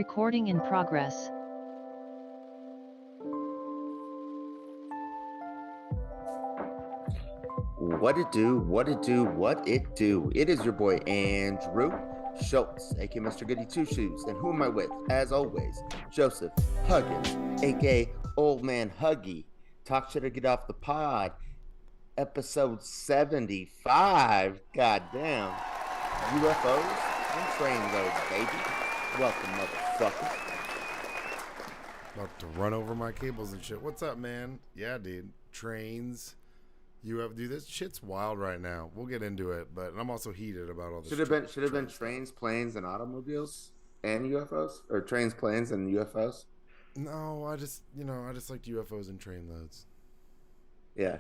Recording in progress. What it do, what it do, what it do. It is your boy Andrew Schultz, aka Mr. Goody Two Shoes. And who am I with? As always, Joseph Huggins, aka Old Man Huggy. Talk shit or get off the pod. Episode 75. Goddamn. UFOs and train roads, baby. Welcome, motherfucker. About to run over my cables and shit. What's up, man? Yeah, dude. Trains. Dude, this shit's wild right now. We'll get into it, but I'm also heated about all this. Should have been trains, planes, and automobiles and UFOs, or trains, planes, and UFOs. No, I just liked UFOs and train loads. Yeah,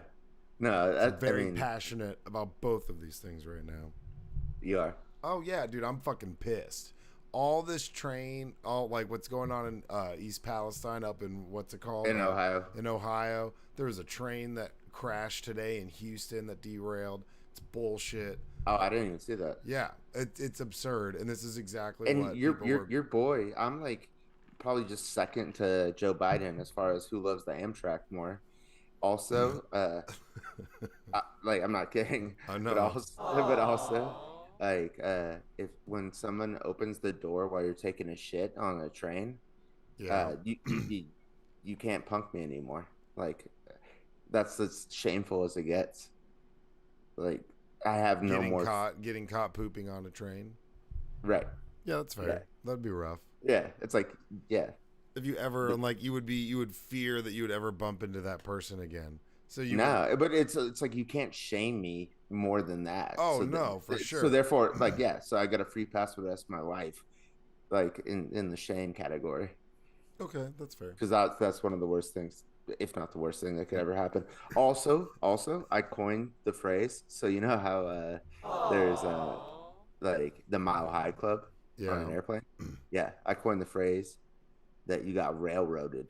no, I'm very passionate about both of these things right now. You are. Oh yeah, dude, I'm fucking pissed. All this train, all like what's going on in East Palestine, up in what's it called? In Ohio. In Ohio, there was a train that crashed today in Houston that derailed. It's bullshit. Oh, I didn't even see that. Yeah, it's absurd, and this is exactly and what your boy. I'm like probably just second to Joe Biden as far as who loves the Amtrak more. Also, I'm not kidding. I know. But also, like, if when someone opens the door while you're taking a shit on a train, yeah, you can't punk me anymore. Like, that's as shameful as it gets. Like, I have no more getting caught pooping on a train. Right. Yeah, that's fair. Yeah. That'd be rough. Yeah, it's like, yeah. If you ever you would fear that you would ever bump into that person again. So but it's like you can't shame me more than that. Oh, so no, for sure. So therefore, like, yeah, so I got a free pass for the rest of my life, like in the shame category. Okay, that's fair. Because that's one of the worst things, if not the worst thing that could ever happen. Also, I coined the phrase. So you know how there's like the Mile High Club on an airplane. Yeah, I coined the phrase that you got railroaded.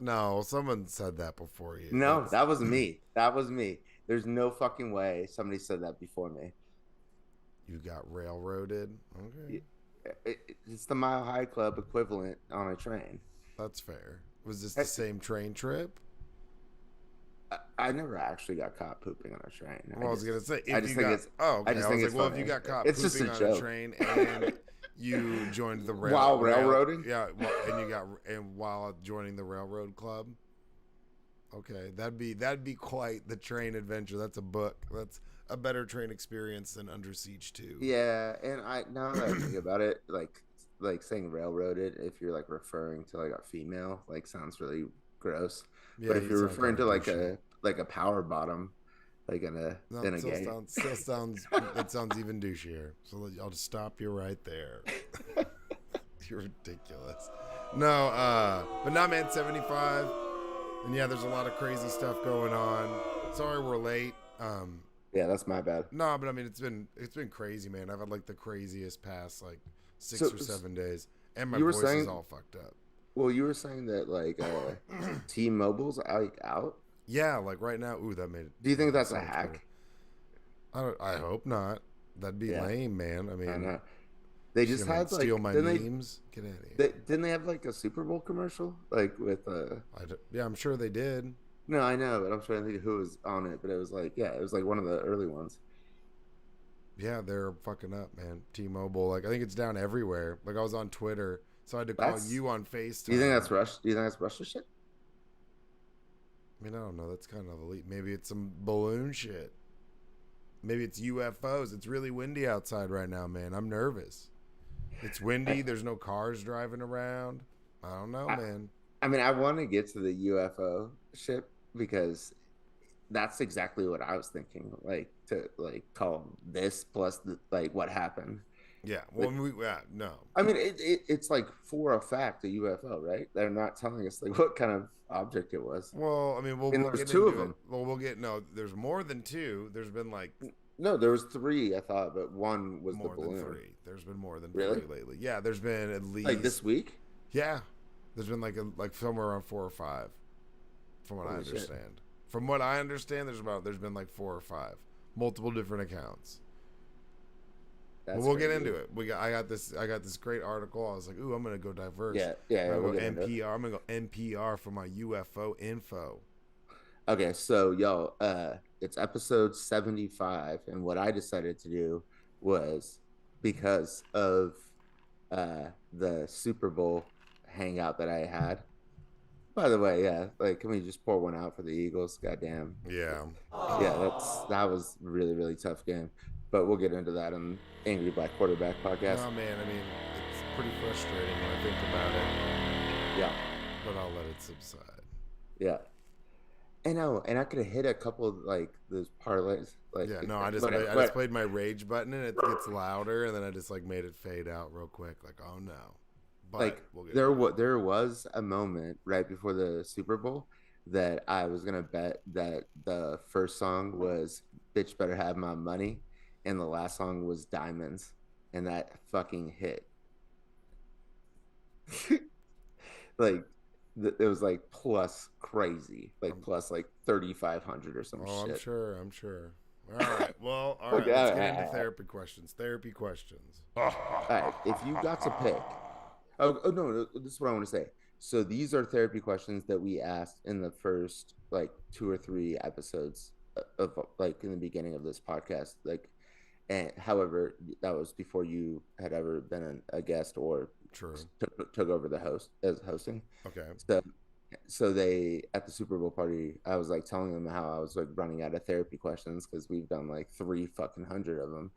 No, someone said that before you. No, that was me. That was me. There's no fucking way somebody said that before me. You got railroaded? Okay. It's the Mile High Club equivalent on a train. That's fair. Was this the same train trip? I never actually got caught pooping on a train. Well, I was going to say, I just think it's if you got caught pooping on a train and you joined the railroading? Yeah, and while joining the railroad club. Okay, that'd be quite the train adventure. That's a book. That's a better train experience than Under Siege 2. Yeah, and now that I think about it, like saying railroaded, if you're like referring to like a female, like sounds really gross. Yeah, but if you're referring to like a power bottom, like in a gay, that sounds even douchier. So I'll just stop you right there. You're ridiculous. No, but not man, 75. And yeah, there's a lot of crazy stuff going on. Sorry we're late. Yeah, that's my bad. No, but I mean it's been crazy, man. I've had like the craziest past like 6 or 7 days, and my voice is all fucked up. Well, you were saying that like T-Mobile's out. Yeah, like right now. Ooh, that made it. Do you think that's a hack? I hope not. That'd be lame, man. I mean, I know. They just had like steal my memes. Get out of here. Didn't they have like a Super Bowl commercial like with Yeah, I'm sure they did. No, I know, but I'm trying to think who was on it. But it was like it was like one of the early ones. Yeah, they're fucking up, man. T-Mobile, like I think it's down everywhere. Like I was on Twitter, so I had to call you on FaceTime. Do you think that's Russia? Do you think that's Russia shit? I mean, I don't know. That's kind of elite. Maybe it's some balloon shit. Maybe it's UFOs. It's really windy outside right now, man. I'm nervous. It's windy. There's no cars driving around. I don't know, man. I mean, I want to get to the UFO ship because that's exactly what I was thinking. Like to call this plus like what happened. Yeah. Well, no. I mean, it's like for a fact a UFO, right? They're not telling us like what kind of object it was. Well, I mean, there's two of them. Well, there's more than two. There's been like. No, there was three, I thought, but one was more the balloon. Than three. There's been more than really? Three lately. Yeah, there's been at least like this week. Yeah, there's been like somewhere around 4 or 5, from what I understand. Shit. From what I understand, there's been like 4 or 5, multiple different accounts. Well, That's we'll get crazy. into it. I got this great article. I was like, ooh, I'm gonna go diverse. Yeah, I'm we'll gonna get go into it. NPR. I'm gonna go NPR for my UFO info. Okay, so yo, it's episode 75, and what I decided to do was because of the Super Bowl hangout that I had. By the way, yeah, like can we just pour one out for the Eagles? Goddamn. Yeah. Yeah, that was really, really tough game. But we'll get into that on Angry Black Quarterback podcast. No, man. I mean, it's pretty frustrating when I think about it, Yeah, but I'll let it subside. yeah. I know, and I could have hit a couple of like those parlays, like Yeah. No, I just what played my rage button and it gets louder, and then I just like made it fade out real quick. Like, oh no. But like we'll get into it. there was a moment right before the Super Bowl that I was gonna bet that the first song was "Bitch Better Have My Money" and the last song was "Diamonds," and that fucking hit. Like it was like plus crazy, like I'm, plus like 3,500 or some oh, I'm shit. sure. I'm sure. All right. Well, all right. Okay, Let's get into therapy questions. Therapy questions. all right. If you got to pick, oh no, this is what I want to say. So these are therapy questions that we asked in the first like two or three episodes of like in the beginning of this podcast. Like, and however, that was before you had ever been a guest or True. took over the host as hosting. Okay. So they at the Super Bowl party, I was like telling them how I was like running out of therapy questions because we've done like 3 fucking hundred of them,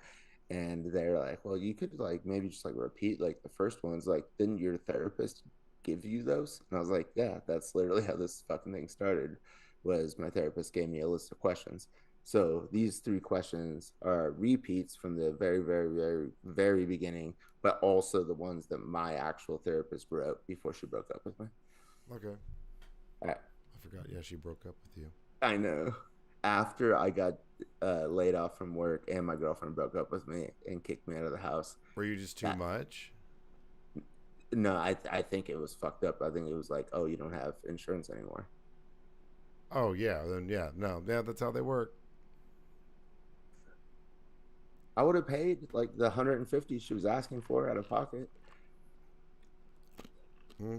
and they're like, well, you could like maybe just like repeat like the first ones. Like, didn't your therapist give you those? And I was like, yeah, that's literally how this fucking thing started. Was my therapist gave me a list of questions. So these 3 questions are repeats from the very, very, very, very beginning, but also the ones that my actual therapist wrote before she broke up with me. Okay. I, I forgot. Yeah, she broke up with you. I know. After I got laid off from work and my girlfriend broke up with me and kicked me out of the house. Were you just too That, much? no, I think it was fucked up. I think it was like, oh, you don't have insurance anymore. Oh yeah. Then yeah. No. Yeah. That's how they work. I would have paid like the 150 she was asking for out of pocket. Hmm.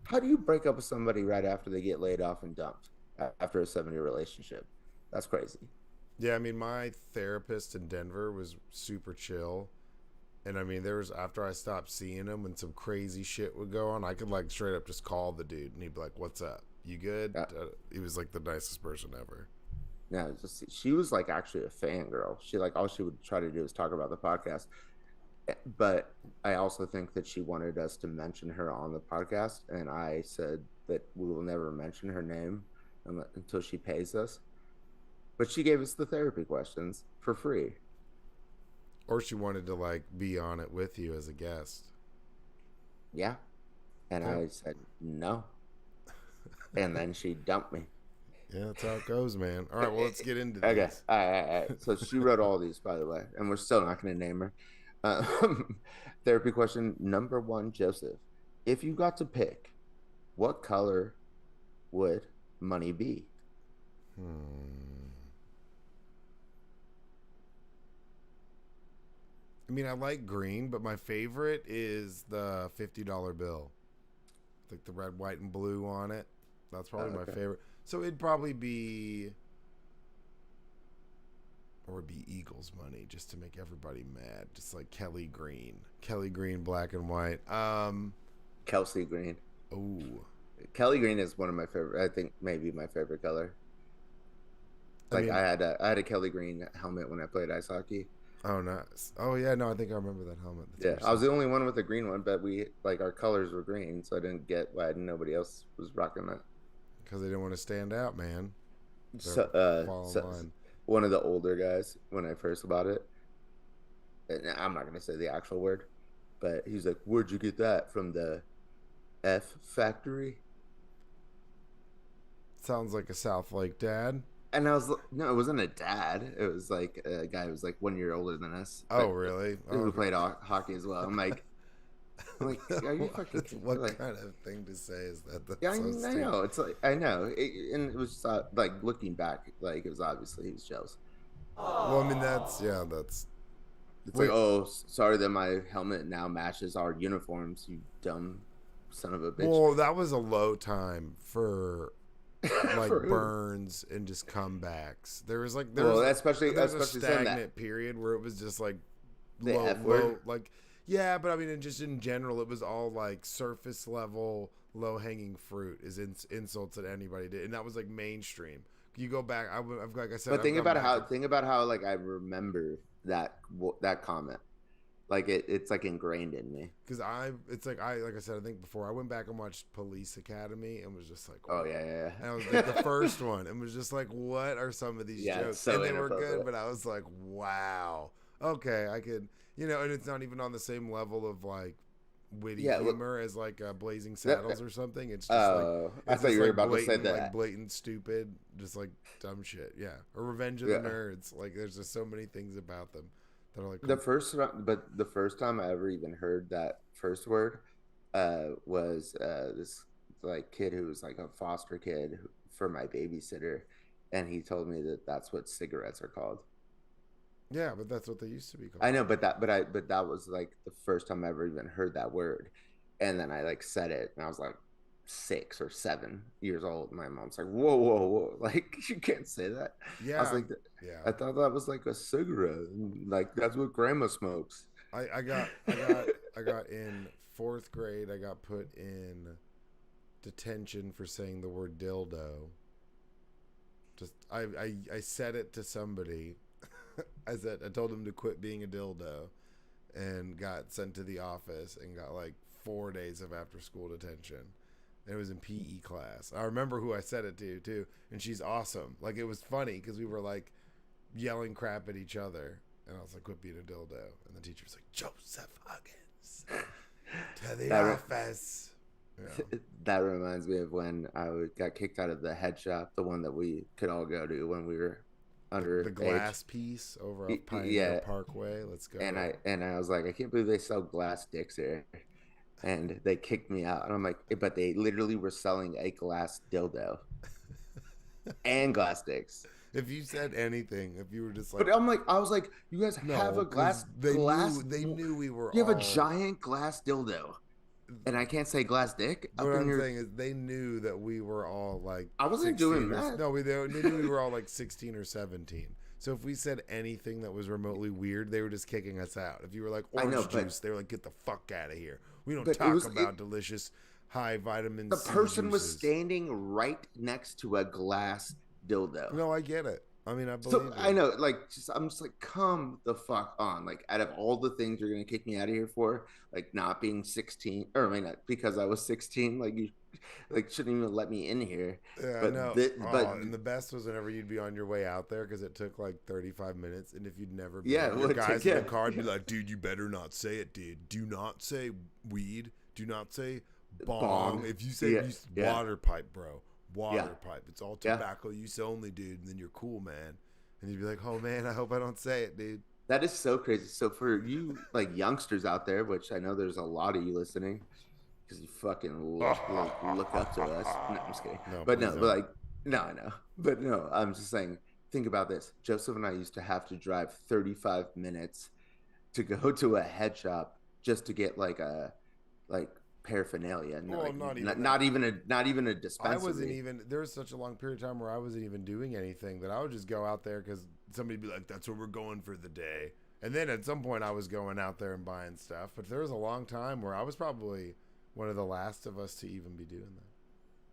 How do you break up with somebody right after they get laid off and dumped after a 7 year relationship? That's crazy. Yeah. I mean, my therapist in Denver was super chill. And I mean, there was after I stopped seeing him when some crazy shit would go on, I could like straight up just call the dude and he'd be like, "What's up? You good?" Uh, He was like the nicest person ever. no, just she was like actually a fangirl. She like all she would try to do is talk about the podcast. But I also think that she wanted us to mention her on the podcast, and I said that we will never mention her name until she pays us. But she gave us the therapy questions for free. Or she wanted to like be on it with you as a guest. Yeah, and Yeah. I said no, and then she dumped me. Yeah, that's how it goes, man. All right, well, let's get into Okay, these. all right. So she wrote all these, by the way, and we're still not going to name her. Therapy question number one, Joseph. If you got to pick, what color would money be? Hmm. I mean, I like green, but my favorite is the $50 bill. Like the red, white, and blue on it. That's probably my Okay. favorite. So it'd probably be, or it'd be Eagles money just to make everybody mad. Just like Kelly Green, black and white. Kelsey Green. Oh, Kelly Green is one of my favorite. I think maybe my favorite color. I Like mean, I had a Kelly Green helmet when I played ice hockey. oh, nice. Oh, yeah, no, I think I remember that helmet. That's Yeah, I was awesome. the only one with a green one, but we like our colors were green, so I didn't get why nobody else was rocking that. Because they didn't want to stand out, man. So, They're fall in line. one of the older guys when I first bought it, and I'm not gonna say the actual word, but he's like, "Where'd you get that from the F factory?" Sounds like a South Lake dad. And I was no, it wasn't a dad. It was like a guy who was like 1 year older than us, Oh, but really? who Oh, played hockey as well. I'm like, are you fucking what like? kind of thing to say is that? That's Yeah, so I stupid. know. It's like I know, and it was just, like looking back, like it was obviously he was jealous. Well, I mean, that's yeah, that's It's like, Wait, oh, sorry that my helmet now matches our uniforms. You dumb son of a bitch. well, that was a low time for like For who? burns and just comebacks. There was like Well, especially there's a especially saying that stagnant period where it was just like the F word. like yeah, but I mean, just in general, it was all like surface level, low hanging fruit is insults that anybody did, and that was like mainstream. You go back, I've like I said, But I've gone back and think about how like I remember that comment. Like it's like ingrained in me. because it's like I said, I think before I went back and watched Police Academy and was just like, Oh whoa. yeah. And I was like the first one and was just like, what are some of these Yeah, it's jokes? so And they were good, inappropriate. but I was like, wow, okay, I could, and it's not even on the same level of like witty Yeah, look, humor as like Blazing that, Saddles or something. It's just like oh, I it's thought just you were like about to say like that. blatant stupid, just like dumb shit. Yeah, or Revenge of the Yeah, Nerds. Like there's just so many things about them that are like but the first time I ever even heard that first word, was this like kid who was like a foster kid for my babysitter, and he told me that that's what cigarettes are called. yeah, but that's what they used to be I called. know, but that was like the first time I ever even heard that word, and then I like said it, and I was like 6 or 7 years old. My mom's like, whoa, like you can't say that. I was Yeah, like, yeah. I thought that was like a cigarette, and, like that's what grandma smokes. I got in fourth grade. I got put in detention for saying the word dildo. Just I said it to somebody. I told him to quit being a dildo, and got sent to the office and got like 4 days of after school detention. And it was in PE class. I remember who I said it to too, and she's awesome. Like it was funny because we were like yelling crap at each other, and I was like, "Quit being a dildo," and the teacher was like, "Joseph Huggins, to the That office." Yeah. that reminds me of when got kicked out of the head shop, the one that we could all go to when we were The underage. glass piece over off Pioneer Yeah, Parkway. Let's go. and I was like, I can't believe they sell glass dicks here, and they kicked me out. And I'm like, but they literally were selling a glass dildo and glass dicks. If you said anything, if you were just like, But I'm like, I was like, you guys have no, a because glass. they knew we were You have a all. giant glass dildo, and I can't say glass dick What up in I'm your. saying is they knew that we were all like I wasn't 16 doing or that. no, they knew we were all like 16 or 17. So if we said anything that was remotely weird, they were just kicking us out. If you were like I know, orange juice, they were like, get the fuck out of here. We don't but it talk was about delicious high vitamin the C person was juices. standing right next to a glass dildo. No, I get it. I mean, I So believe I you. know, like, I'm just like, come the fuck on. Like, out of all the things you're gonna kick me out of here for, like not being 16, or I mean, not because I was 16, like you, like shouldn't even let me in here. Yeah, I But know. but Oh, and the best was whenever you'd be on your way out there because it took like 35 minutes. And if you'd never yeah, been, it your would guys take in the yeah, car would be like, dude, you better not say it, dude. Do not say weed. Do not say bong. bong, If you say yeah, yeah, water pipe, bro, yeah, water pipe. It's all yeah. tobacco use only, dude. And then you're cool, man. And you'd be like, oh, man, I hope I don't say it, dude. That is so crazy. So for you like youngsters out there, which I know there's a lot of you listening, because you fucking look up to us. No, I'm just kidding. No, But please no, but don't. like no, I know. But no, I'm just saying. Think about this. Joseph and I used to have to drive 35 minutes to go to a head shop just to get like paraphernalia, and Well, like not even that. not even a I wasn't dispensary. even. There was such a long period of time where I wasn't even doing anything that I would just go out there because somebody'd be like, "That's where we're going for the day." And then at some point, I was going out there and buying stuff. But there was a long time where I was probably one of the last of us to even be doing that.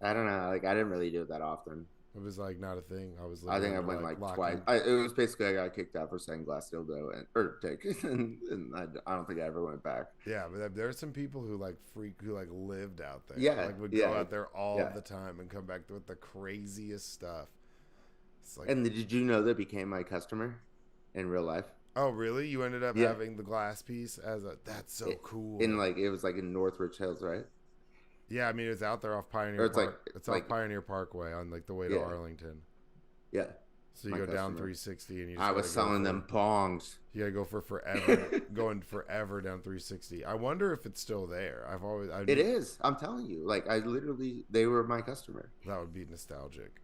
I don't know. Like I didn't really do it that often. It was like not a thing. I was I living think I under went like like twice. locking. It was basically I got kicked out for saying glass dildo and or dick, and I don't think I ever went back. Yeah, but there are some people who like who like lived out there. Yeah, Like would go yeah, out there all yeah. the time and come back with the craziest stuff. It's like, And did you know that became my customer in real life? oh really? You ended up Yeah, having the glass piece as a. That's so it, in cool. like it was like in Northridge Hills, right? Yeah, I mean it's out there off Or Pioneer it's Park. It's off like Pioneer Parkway on like the way to yeah, Arlington. yeah, So you my go down customer. 360 and you just I gotta was go selling for them pongs. you gotta go for forever, going forever down 360. I wonder if it's still there. It is. I'm telling you. Like I literally, they were my customer. That would be nostalgic.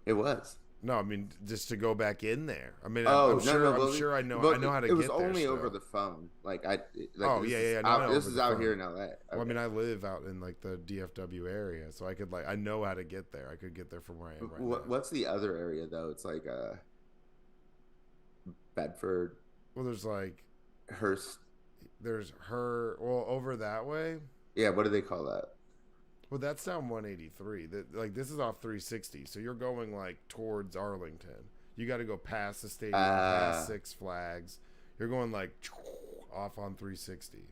It was. No, I mean just to go back in there. I mean, I'm Oh no, sure. no, I'm well, sure I but know how to it was get there only over still. the phone. Like I like Oh this yeah, is yeah. No, I out. know This over is the out here phone. in L.A. Well, I Okay. mean, I live out in like the DFW area, so I could like I know how to get there. I could get there from where I am right now. What's the other area though? It's like Bedford, Well, there's like Hearst. there's her. Well, over that way. Yeah, what do they call that? Well, that's down 183. That like this is off 360, so you're going like towards Arlington. You got to go past the stadium, past Uh Six Flags. You're going like off on 360.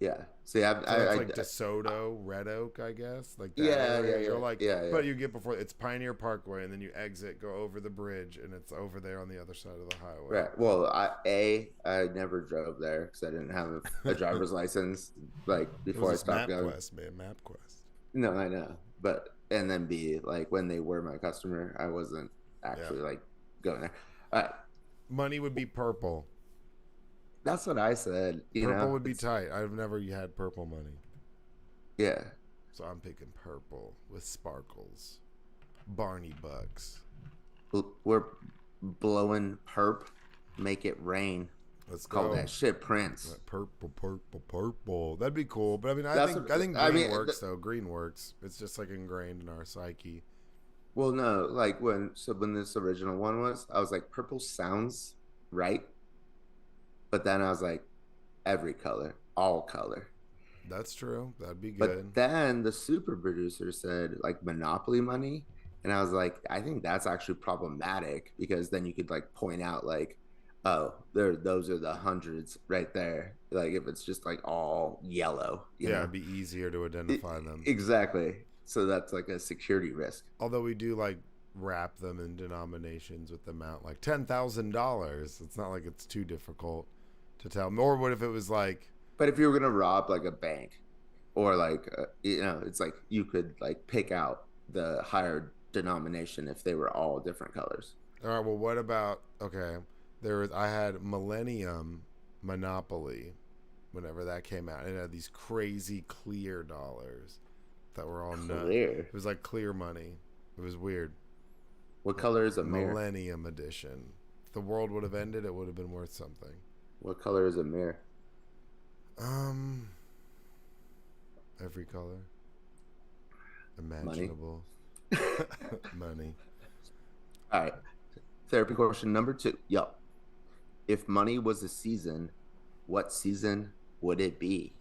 yeah. See, So that's like DeSoto, Red Oak, I guess, like that yeah, yeah, area. yeah, You're like, yeah, yeah. but you get before it's Pioneer Parkway, and then you exit, go over the bridge, and it's over there on the other side of the highway. Right. Well, I never drove there because I didn't have a driver's license. Like It was before I just stopped going. MapQuest, man, MapQuest. No, I know, but and then B, like when they were my customer, I wasn't Yeah, actually like going there. All right, money would be purple. that's what I said. You Purple know, would be tight. I've never had purple money, yeah. so I'm picking purple with sparkles. Barney bucks. We're blowing perp, make it rain. Let's Call go. that shit Prince. Purple, purple, purple. That'd be cool. But I mean, That's I what think I green mean. works though. Green works. It's just like ingrained in our psyche. Well, no, like when this original one was, I was like, purple sounds right, but then I was like, every color, all color. That's true. That'd be good. But then the super producer said like monopoly money. And I was like, I think that's actually problematic because then you could like point out like, oh, those are the hundreds right there. Like if it's just like all yellow, you Yeah, know? it'd be easier to identify them. Exactly. So that's like a security risk. Although we do like wrap them in denominations with the amount like $10,000. It's not like it's too difficult to tell. Or what if it was like, But if you were gonna rob like a bank or like it's like you could like pick out the higher denomination if they were all different colors. all right, well, what about okay? I had Millennium Monopoly whenever that came out. It had these crazy clear dollars that were all nuts. Clear. It was like clear money. It was weird. What color is a mirror? Millennium Edition. If the world would have ended, it would have been worth something. What color is a mirror? Um, every color imaginable. Money. All right. Therapy question number 2. Yo, if money was a season, what season would it be?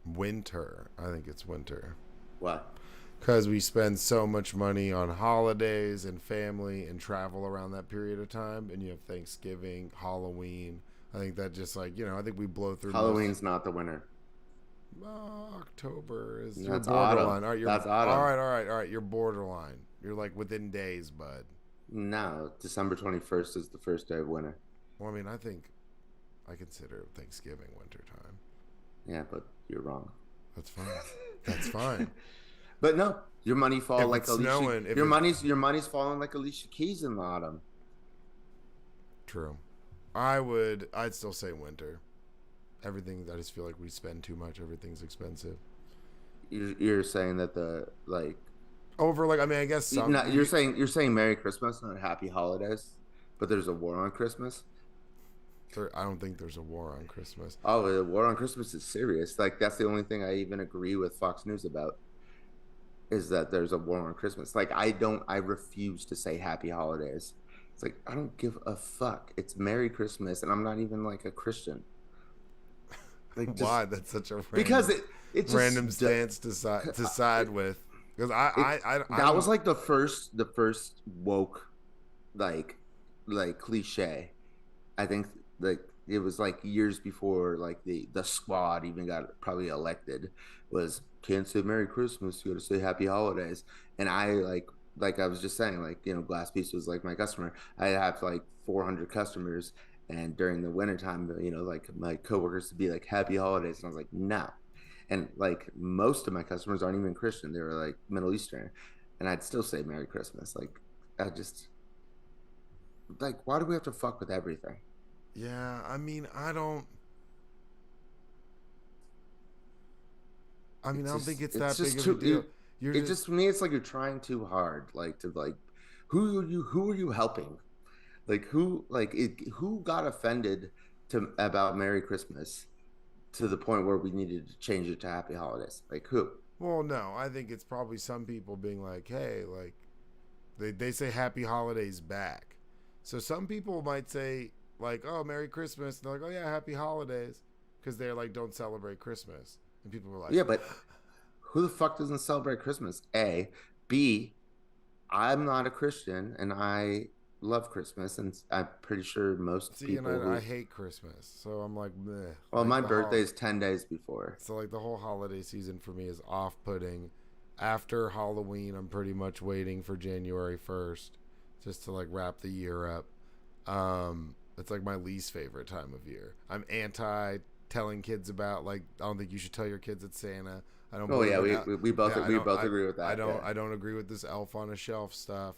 Winter. I think it's winter. What? Because we spend so much money on holidays and family and travel around that period of time. And you have Thanksgiving, Halloween. I think that just like, I think we blow through. Halloween's not the winter. October is That's your borderline. autumn. All right, That's autumn. All right. You're borderline. You're like within days, bud. No, December 21st is the first day of winter. Well, I mean, I consider Thanksgiving winter time. Yeah, but you're wrong. That's fine. That's fine. But no, your money fall If like it's Alicia. snowing, Your money's falling like Alicia Keys in the autumn. True. I'd still say winter. Everything, I just feel like we spend too much. Everything's expensive. You're saying that the like Over, like, I mean, I guess some. no, you're saying Merry Christmas, not Happy Holidays, but there's a war on Christmas. I don't think there's a war on Christmas. Oh, the war on Christmas is serious. Like that's the only thing I even agree with Fox News about is that there's a war on Christmas. Like I refuse to say Happy Holidays. It's like I don't give a fuck. It's Merry Christmas, and I'm not even like a Christian. Like, why? That's such a because it just random stance to side with. Because that was like the first woke like cliche. I think like it was like years before like the squad even got probably elected was can't say Merry Christmas, you gotta say Happy Holidays. And I like I was just saying, like, Glass Piece was like my customer. I have like 400 customers, and during the wintertime, like my coworkers would be like Happy Holidays, and I was like, no. And like most of my customers aren't even Christian, they were like Middle Eastern, and I'd still say Merry Christmas. Like I just like, why do we have to fuck with everything? Yeah, I mean, I don't think it's that big of a deal. Just for me, it's like you're trying too hard, like to like who are you helping? Like who got offended to about Merry Christmas to the point where we needed to change it to Happy Holidays? Like who? Well, no, I think it's probably some people being like, hey, like they say Happy Holidays back. So some people might say like, oh, Merry Christmas, and they're like, oh yeah, Happy Holidays, because they're like, don't celebrate Christmas, and people were like, Yeah, but who the fuck doesn't celebrate Christmas? A, B, I'm not a Christian and I love Christmas, and I'm pretty sure most see, and people I who. hate Christmas, so I'm like, meh. Well, Like my the birthday hol- is 10 days before. so like the whole holiday season for me is off-putting. After Halloween, I'm pretty much waiting for January 1st just to like wrap the year up. It's like my least favorite time of year. I'm anti telling kids about like I don't think you should tell your kids it's Santa. I don't Oh believe yeah, in we both yeah, we both agree with that. Yeah, I don't agree with this elf on a shelf stuff.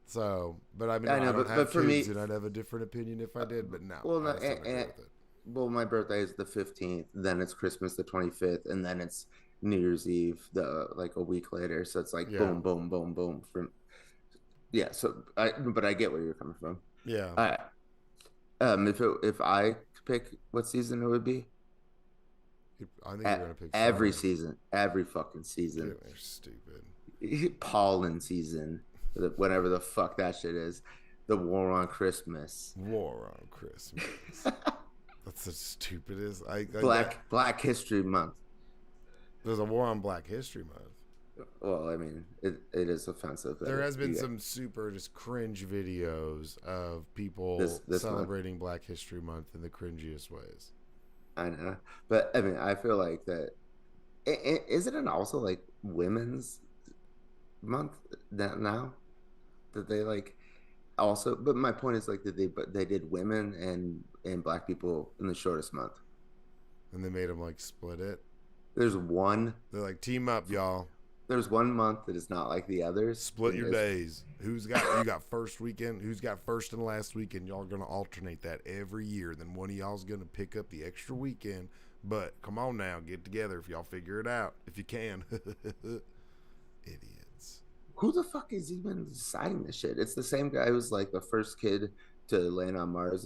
So, but I mean I know, I don't but have for kids me, and I'd have a different opinion if I did, but no, well, no, I just don't agree with it. well, my birthday is the 15th, then it's Christmas the 25th, and then it's New Year's Eve the like a week later. So it's like Yeah. boom, boom, boom, boom. From yeah, so but I get where you're coming from. Yeah. I if I could pick what season it would be, I think you're going to pick every summer. season, every fucking season, They're stupid. pollen season, whatever the fuck that shit is, the war on Christmas, War on Christmas. That's the stupidest. Black History Month. There's a war on Black History Month. Well, I mean, it is offensive. There has been some super just cringe videos of people this celebrating Black History Month in the cringiest ways. I know, but I mean, I feel like that. Isn't it also like Women's Month that now that they like also? But my point is like that they did women and black people in the shortest month. And they made them like split it. There's one. They're like, team up, y'all. There's one month that is not like the others. Split your days. You got first weekend? Who's got first and last weekend? Y'all gonna alternate that every year. Then one of y'all's gonna pick up the extra weekend. But come on now, get together if y'all figure it out. If you can. Idiots. Who the fuck is even deciding this shit? It's the same guy who's like the first kid to land on Mars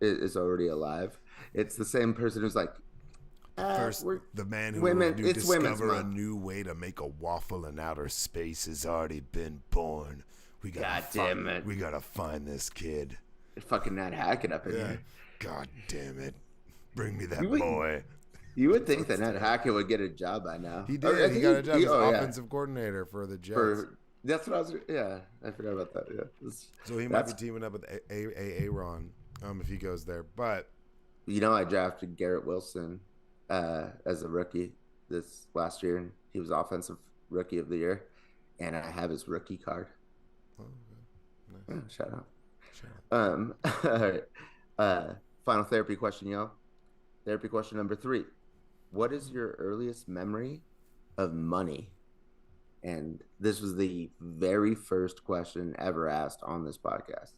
is already alive. It's the same person who's like, First, the man who women. will It's women's discover a month. new way to make a waffle in outer space has already been born. God damn it! We gotta find this kid. Fucking Nat Hackett up in here. God damn it! Bring me that You would- boy. You would think that Nat Hackett would get a job by now. He Or I did. He think got a job as yeah. offensive coordinator for the Jets. That's what I was. Yeah, I forgot about that. Yeah. So he might be teaming up with Aaron if he goes there. But I drafted Garrett Wilson as a rookie this last year, and he was offensive rookie of the year, and I have his rookie card. oh, okay. Nice. Shout out. Shout out. All right. Final therapy question, y'all. Therapy question number 3. What is your earliest memory of money? And this was the very first question ever asked on this podcast.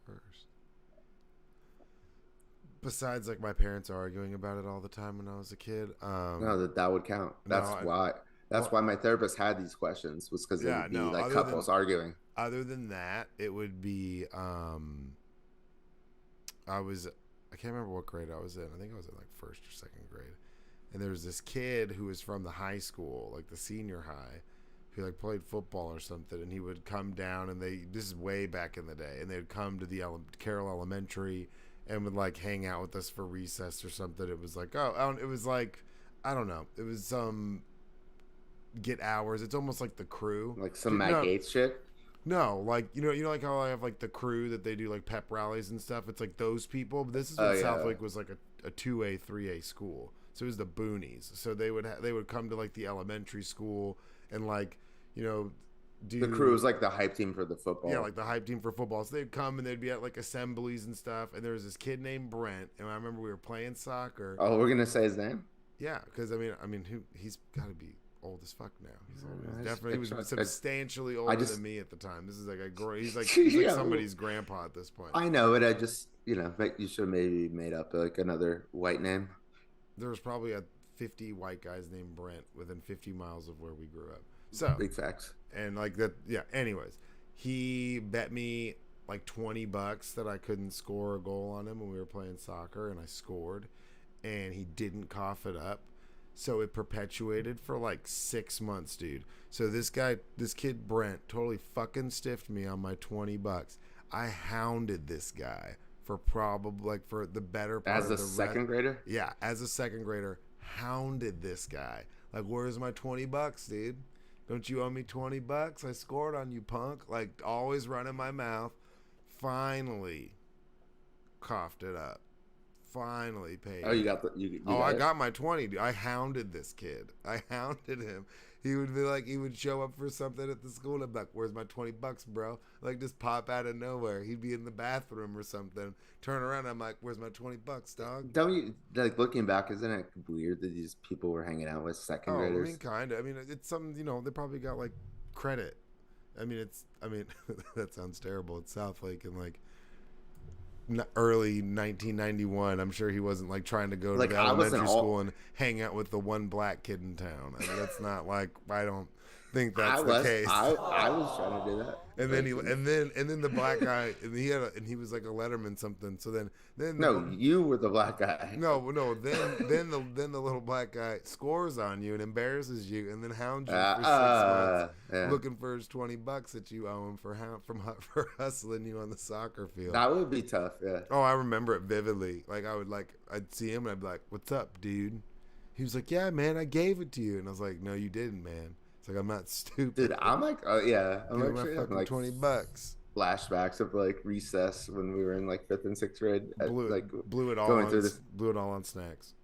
First. Besides, like my parents arguing about it all the time when I was a kid. No, that would count. That's why. That's why my therapist had these questions, was because it would be like couples arguing. Other than that, it would be I can't remember what grade I was in. I think I was in like first or second grade. And there was this kid who was from the high school, like the senior high, who like played football or something, and he would come down and this is way back in the day, and they'd come to the Carroll Elementary and would like hang out with us for recess or something. It was like, it was like, I don't know. It was get hours. It's almost like the Crew. Like some Matt Gaetz shit? No, like you know like how I have like the Crew that they do like pep rallies and stuff. It's like those people. But this is when Southlake was like a 2A 3A school, so it was the boonies. So they would come to like the elementary school and like do the Crew was like the hype team for the football. Yeah, like the hype team for football. So they'd come and they'd be at like assemblies and stuff. And there was this kid named Brent, and I remember we were playing soccer. Oh, we're gonna say his name? Yeah, because he's got to be old as fuck now. He was substantially older than me at the time. This is like he's like somebody's grandpa at this point. I know, but I just you should have maybe made up like another white name. There was probably 50 white guys named Brent within 50 miles of where we grew up. So, Big facts. and like that, yeah. Anyways, he bet me like $20 that I couldn't score a goal on him when we were playing soccer, and I scored, and he didn't cough it up. So it perpetuated for like 6 months, dude. So this kid Brent, totally fucking stiffed me on my $20. I hounded this guy for probably like for the better part As of a the second grader? Yeah, as a second grader, hounded this guy. Like, where's my $20, dude? Don't you owe me $20? I scored on you, punk. Like, always running my mouth. Finally coughed it up. Finally paid. Oh, you got the you Oh, got I it? got my 20, dude. I hounded this kid. I hounded him. He would be like, he would show up for something at the school and I'd be like, where's my $20, bro? Like, just pop out of nowhere. He'd be in the bathroom or something. Turn around, I'm like, where's my $20, dog? Don't you like looking back? Isn't it weird that these people were hanging out with second Oh, I graders? mean, kind of. I mean, it's some, they probably got like credit. I mean, that sounds terrible. It's Southlake and like early 1991. I'm sure he wasn't like trying to go to Like, the I wasn't elementary all- school and hang out with the one black kid in town. I mean, that's not like, I don't think I that's the was case. I was trying to do that. And then the black guy, and he was like a Letterman something. So then No, you were the black guy. no. Then the little black guy scores on you and embarrasses you, and then hounds you for 6 months, Yeah. looking for his $20 that you owe him for hustling you on the soccer field. That would be tough. Yeah. Oh, I remember it vividly. Like I'd see him and I'd be like, "What's up, dude?" He was like, "Yeah, man, I gave it to you," and I was like, "No, you didn't, man." It's like, I'm not stupid. Dude, I'm like, oh yeah, I'm Give me actually my fucking like $20. flashbacks of like recess when we were in like 5th and 6th grade. Blew it all going on through this. snacks.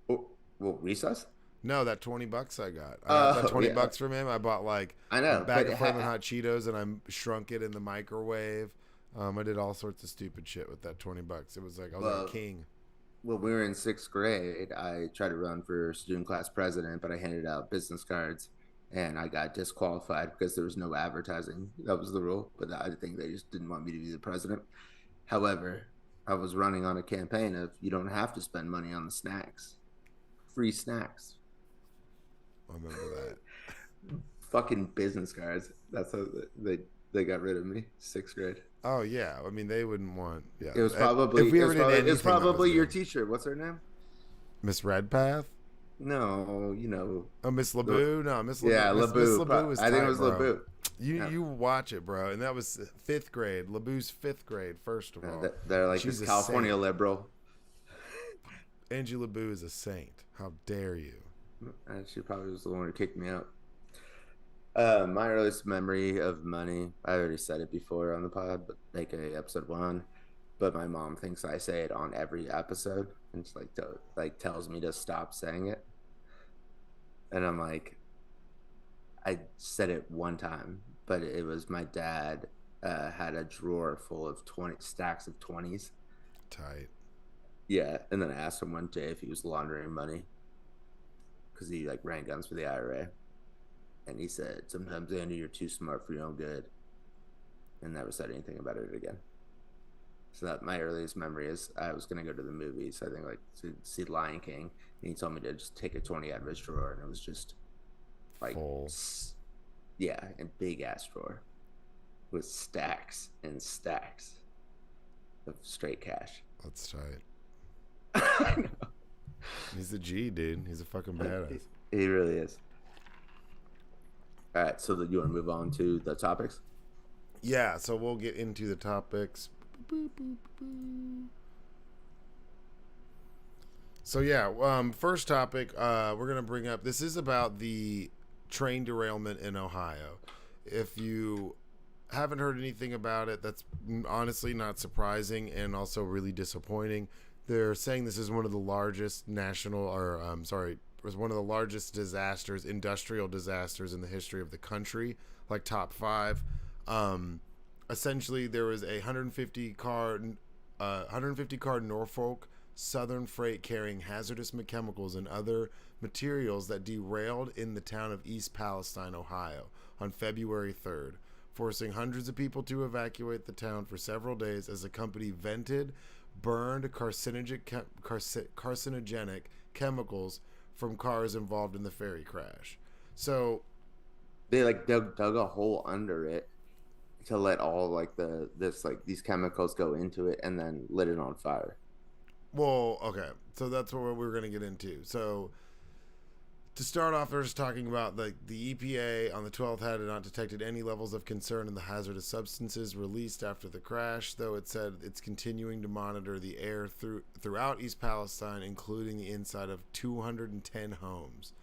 Oh, well, recess. No, that $20 I got. I got that $20 yeah. from him. I bought like I know, a bag but of Flamin' Hot Cheetos and I shrunk it in the microwave. I did all sorts of stupid shit with that $20. It was like I was like a king. When we were in 6th grade, I tried to run for student class president, but I handed out business cards. And I got disqualified because there was no advertising. That was the rule. But I think they just didn't want me to be the president. However, I was running on a campaign of you don't have to spend money on the snacks. Free snacks. I remember that. Fucking business cards. That's how they got rid of me. 6th grade. Oh yeah, I mean they wouldn't want. Yeah, It was probably if we ever did anything, it's probably that your was good. teacher. What's her name? Miss Redpath. No, you know. Oh, Miss LeBeau? No, Miss LeBeau. Yeah, Miss LeBeau. LeBeau was I think tight, it was bro. LeBeau. You watch it, bro. And that was 5th grade. LeBeau's 5th grade, first of all. They're like She's this a California saint. liberal. Angie LeBeau is a saint. How dare you? And she probably was the one who kicked me out. My earliest memory of money, I already said it before on the pod, but aka episode 1. But my mom thinks I say it on every episode, and it's like tells me to stop saying it. And I'm like, I said it one time, but it was my dad had a drawer full of 20 stacks of 20s. Tight. Yeah, and then I asked him one day if he was laundering money because he like ran guns for the IRA, and he said, "Sometimes Andy, you're too smart for your own good," and never said anything about it again. So that my earliest memory is I was gonna go to the movies. I think like to see Lion King, and he told me to just take a 20 out of his drawer, and it was just like Full. Yeah, and big ass drawer with stacks and stacks of straight cash. That's tight. I know. He's a G, dude. He's a fucking badass. He really is. All right, so you want to move on to the topics? Yeah, so we'll get into the topics. So yeah, first topic we're gonna bring up. This is about the train derailment in Ohio. If you haven't heard anything about it, that's honestly not surprising and also really disappointing. They're saying this is one of the largest was one of the largest disasters, industrial disasters in the history of the country, like top 5. Essentially, there was a 150 car Norfolk Southern freight carrying hazardous chemicals and other materials that derailed in the town of East Palestine, Ohio, on February 3rd, forcing hundreds of people to evacuate the town for several days as the company vented burned carcinogenic chemicals from cars involved in the ferry crash. So they like dug a hole under it to let all like these chemicals go into it and then lit it on fire. Well, okay, so that's what we're gonna get into. So to start off, they're just talking about the EPA on the 12th had not detected any levels of concern in the hazardous substances released after the crash, though it said it's continuing to monitor the air throughout East Palestine, including the inside of 210 homes.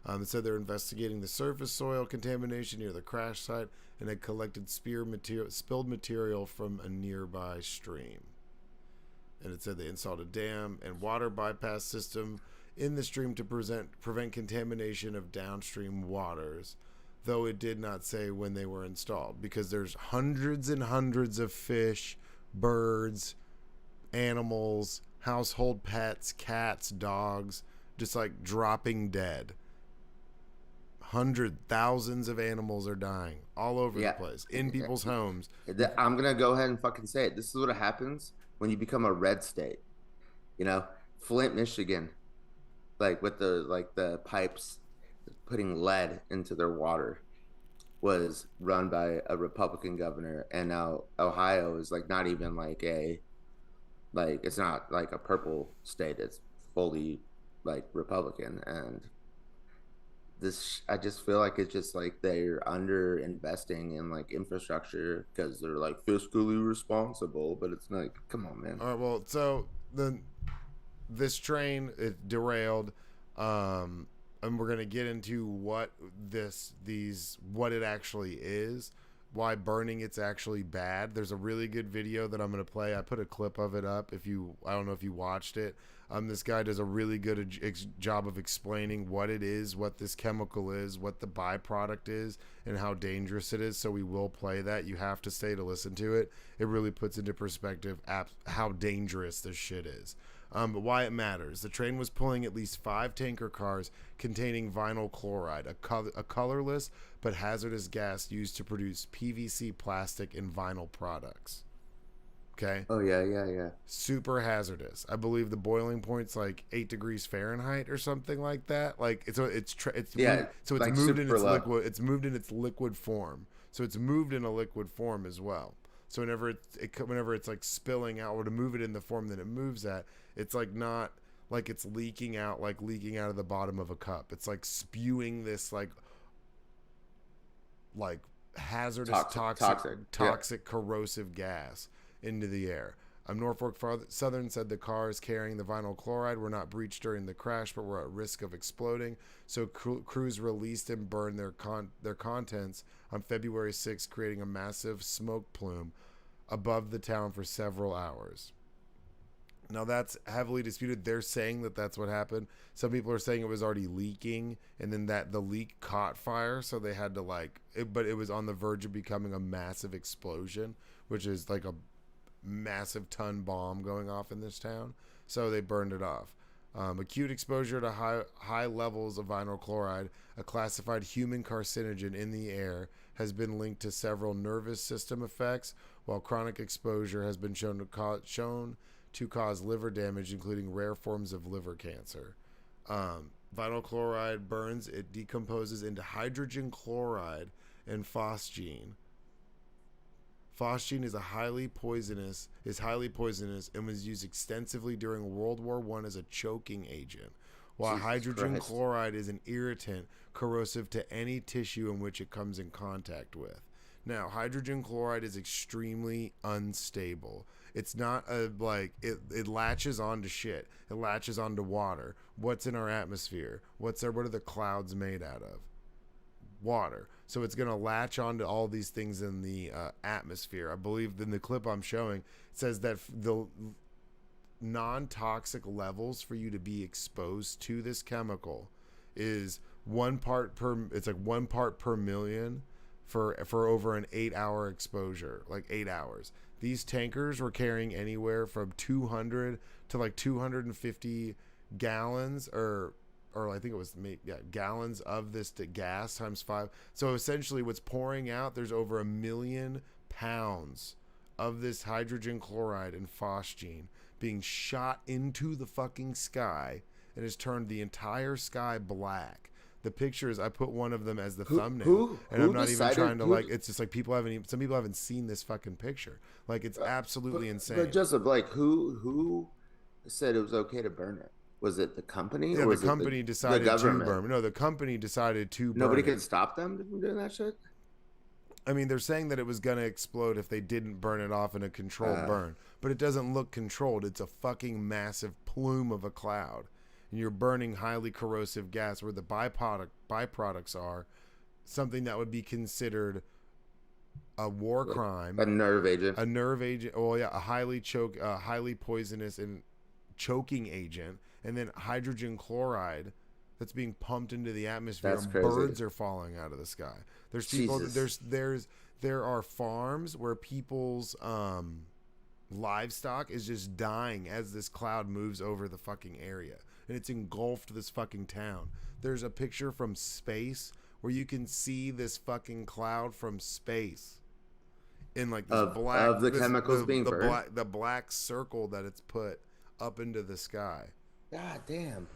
It said they're investigating the surface soil contamination near the crash site and had collected spilled material from a nearby stream. And it said they installed a dam and water bypass system in the stream to prevent contamination of downstream waters, though it did not say when they were installed, because there's hundreds and hundreds of fish, birds, animals, household pets, cats, dogs, just like dropping dead. Thousands of animals are dying all over the place in people's homes. I'm gonna go ahead and fucking say it. This is what happens when you become a red state. You know, Flint, Michigan, like with the pipes putting lead into their water, was run by a Republican governor, and now Ohio is like not even it's not like a purple state. It's fully like Republican, and I just feel like it's just like they're under investing in like infrastructure because they're like fiscally responsible, but it's like, come on, man. All right, well, so this train, it derailed, and we're gonna get into what it actually is, why burning it's actually bad. There's a really good video that I'm gonna play. I put a clip of it up. I don't know if you watched it. This guy does a really good job of explaining what it is, what this chemical is, what the byproduct is, and how dangerous it is. So we will play that. You have to stay to listen to it. It really puts into perspective how dangerous this shit is. But why it matters. The train was pulling at least 5 tanker cars containing vinyl chloride, a colorless but hazardous gas used to produce PVC plastic and vinyl products. Okay. Oh yeah. Super hazardous. I believe the boiling point's like 8 degrees Fahrenheit or something like that. Like it's yeah. So it's like moved in its low. liquid. It's moved in its liquid form. So it's moved in a liquid form as well. So whenever it's like spilling out, or to move it in the form that it moves at, it's like not like it's leaking out of the bottom of a cup. It's like spewing this like hazardous, toxic, corrosive gas into the air. Norfolk Southern said the cars carrying the vinyl chloride were not breached during the crash, but were at risk of exploding. So crews released and burned their contents on February 6th, creating a massive smoke plume above the town for several hours. Now that's heavily disputed. They're saying that that's what happened. Some people are saying it was already leaking, and then that the leak caught fire, so they had to but it was on the verge of becoming a massive explosion, which is like a massive ton bomb going off in this town. So they burned it off. Acute exposure to high levels of vinyl chloride, a classified human carcinogen in the air, has been linked to several nervous system effects, while chronic exposure has been shown to cause liver damage, including rare forms of liver cancer. Vinyl chloride burns, it decomposes into hydrogen chloride and phosgene. Phosgene is highly poisonous and was used extensively during World War I as a choking agent, while Jesus hydrogen Christ. chloride is an irritant corrosive to any tissue in which it comes in contact with. Now, hydrogen chloride is extremely unstable. It's not it latches onto shit. It latches onto water. What's in our atmosphere? What are the clouds made out of? Water. So it's going to latch onto all these things in the atmosphere. I believe in the clip I'm showing, it says that the non-toxic levels for you to be exposed to this chemical is 1 part per million for over an 8-hour exposure, like 8 hours. These tankers were carrying anywhere from 200 to like 250 gallons or I think it was gallons of this gas times 5. So essentially what's pouring out, there's over 1 million pounds of this hydrogen chloride and phosgene being shot into the fucking sky and has turned the entire sky black. The pictures, I put one of them as the Who thumbnail, and I'm not even decided trying to like. It's just like some people haven't seen this fucking picture. Like it's absolutely insane. But Joseph, like who said it was okay to burn it? Was it the company Yeah, or the was it company the decided to government? burn. No, the company decided to Nobody burn could it. stop them from doing that shit. I mean, they're saying that it was gonna explode if they didn't burn it off in a controlled burn, but it doesn't look controlled. It's a fucking massive plume of a cloud, and you're burning highly corrosive gas where the byproducts are something that would be considered a war crime, A nerve agent. a nerve agent. Oh yeah, a highly poisonous and choking agent, and then hydrogen chloride that's being pumped into the atmosphere. That's And crazy. birds are falling out of the sky. There's people. Jesus. There are farms where people's livestock is just dying as this cloud moves over the fucking area, and it's engulfed this fucking town. There's a picture from space where you can see this fucking cloud from space in like this of the chemicals being burned. the black circle that it's put up into the sky. God damn.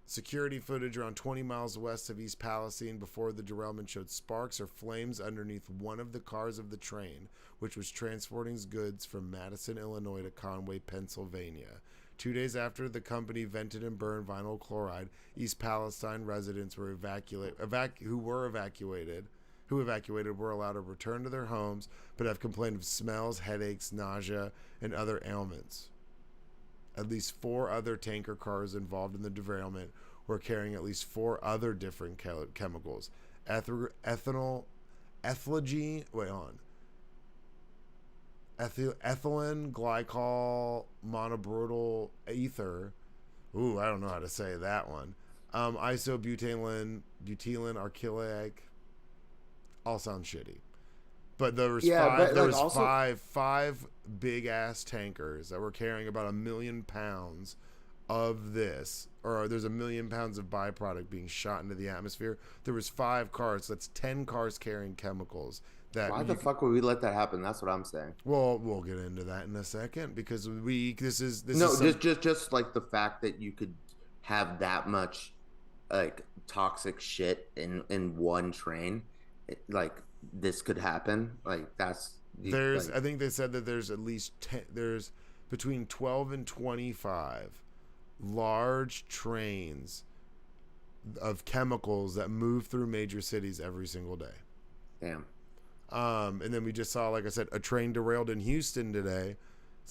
Security footage around 20 miles west of East Palestine before the derailment showed sparks or flames underneath one of the cars of the train, which was transporting goods from Madison, Illinois to Conway, Pennsylvania. 2 days after the company vented and burned vinyl chloride, East Palestine residents who were evacuated were allowed to return to their homes, but have complained of smells, headaches, nausea, and other ailments. At least 4 other tanker cars involved in the derailment were carrying at least 4 other different chemicals. Ethylene glycol monobutryl ether. Ooh, I don't know how to say that one. Isobutylene, archilaic. All sound shitty. But there was five big ass tankers that were carrying about 1 million pounds of this, or there's 1 million pounds of byproduct being shot into the atmosphere. There was 5 cars. So that's 10 cars carrying chemicals. Why the fuck would we let that happen? That's what I'm saying. Well, we'll get into that in a second because just like the fact that you could have that much like toxic shit in one train, like this could happen. Like that's I think they said that there's at least there's between 12 and 25 large trains of chemicals that move through major cities every single day. Damn. And then we just saw, like I said, a train derailed in Houston today.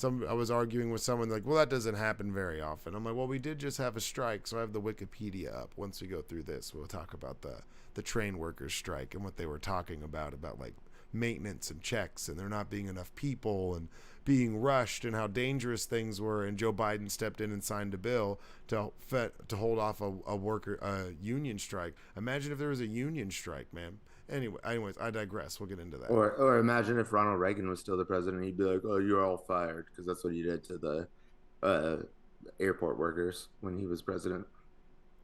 I was arguing with someone like, well, that doesn't happen very often. I'm like, well, we did just have a strike, so I have the Wikipedia up. Once we go through this, we'll talk about the train workers strike and what they were talking about like maintenance and checks, and there not being enough people and being rushed and how dangerous things were. And Joe Biden stepped in and signed a bill to hold off a union strike. Imagine if there was a union strike, man. Anyways, I digress. We'll get into that. Or imagine if Ronald Reagan was still the president, he'd be like, "Oh, you're all fired," because that's what he did to the airport workers when he was president.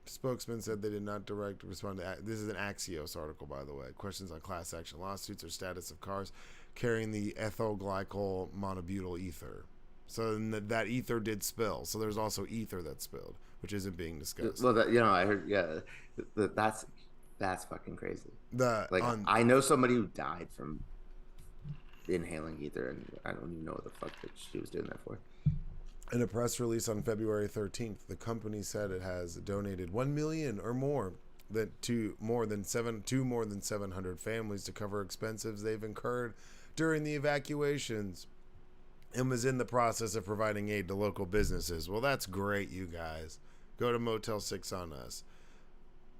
Spokesman said they did not direct respond to. This is an Axios article, by the way. Questions on class action lawsuits or status of cars carrying the ethyl glycol monobutyl ether. So that ether did spill. So there's also ether that spilled, which isn't being discussed. Well, I heard, that's fucking crazy. I know somebody who died from inhaling ether, and I don't even know what the fuck that she was doing that for. In a press release on February 13th, the company said it has donated 1 million or more to more than 700 families to cover expenses they've incurred during the evacuations, and was in the process of providing aid to local businesses. Well, that's great, you guys. Go to Motel 6 on us.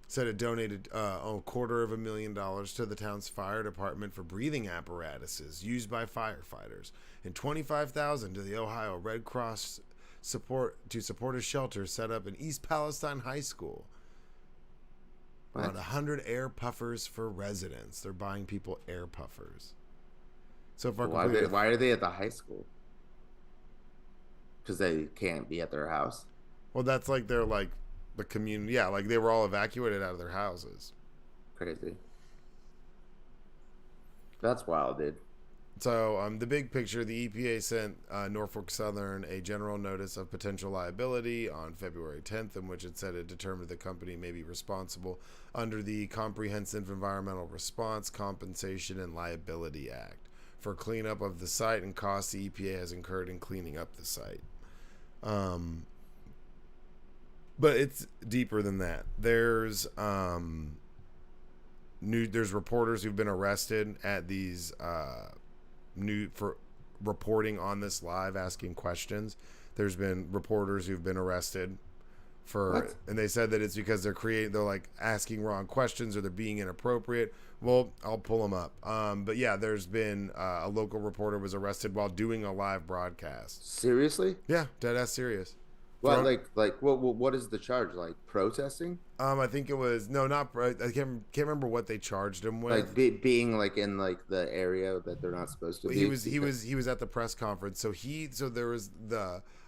Said it donated $250,000 to the town's fire department for breathing apparatuses used by firefighters, and $25,000 to the Ohio Red Cross to support a shelter set up in East Palestine High School. What? Around 100 air puffers for residents. They're buying people air puffers. So far, why are they at the high school? Because they can't be at their house. Well, that's like they're like the community. Yeah, like they were all evacuated out of their houses. Crazy. That's wild, dude. So the big picture, the EPA sent Norfolk Southern a general notice of potential liability on February 10th, in which it said it determined the company may be responsible under the Comprehensive Environmental Response, Compensation, and Liability Act for cleanup of the site and costs the EPA has incurred in cleaning up the site. But it's deeper than that. There's reporters who've been arrested at these for reporting on this live, asking questions. There's been reporters who've been arrested for, and they said that it's because they're like asking wrong questions or they're being inappropriate. Well, I'll pull them up. But yeah, there's been a local reporter was arrested while doing a live broadcast. Seriously? Yeah, dead ass serious. Well, what is the charge? Like protesting? I think it was I can't remember what they charged him with. Like being like in like the area that they're not supposed to be. He was at the press conference. So there was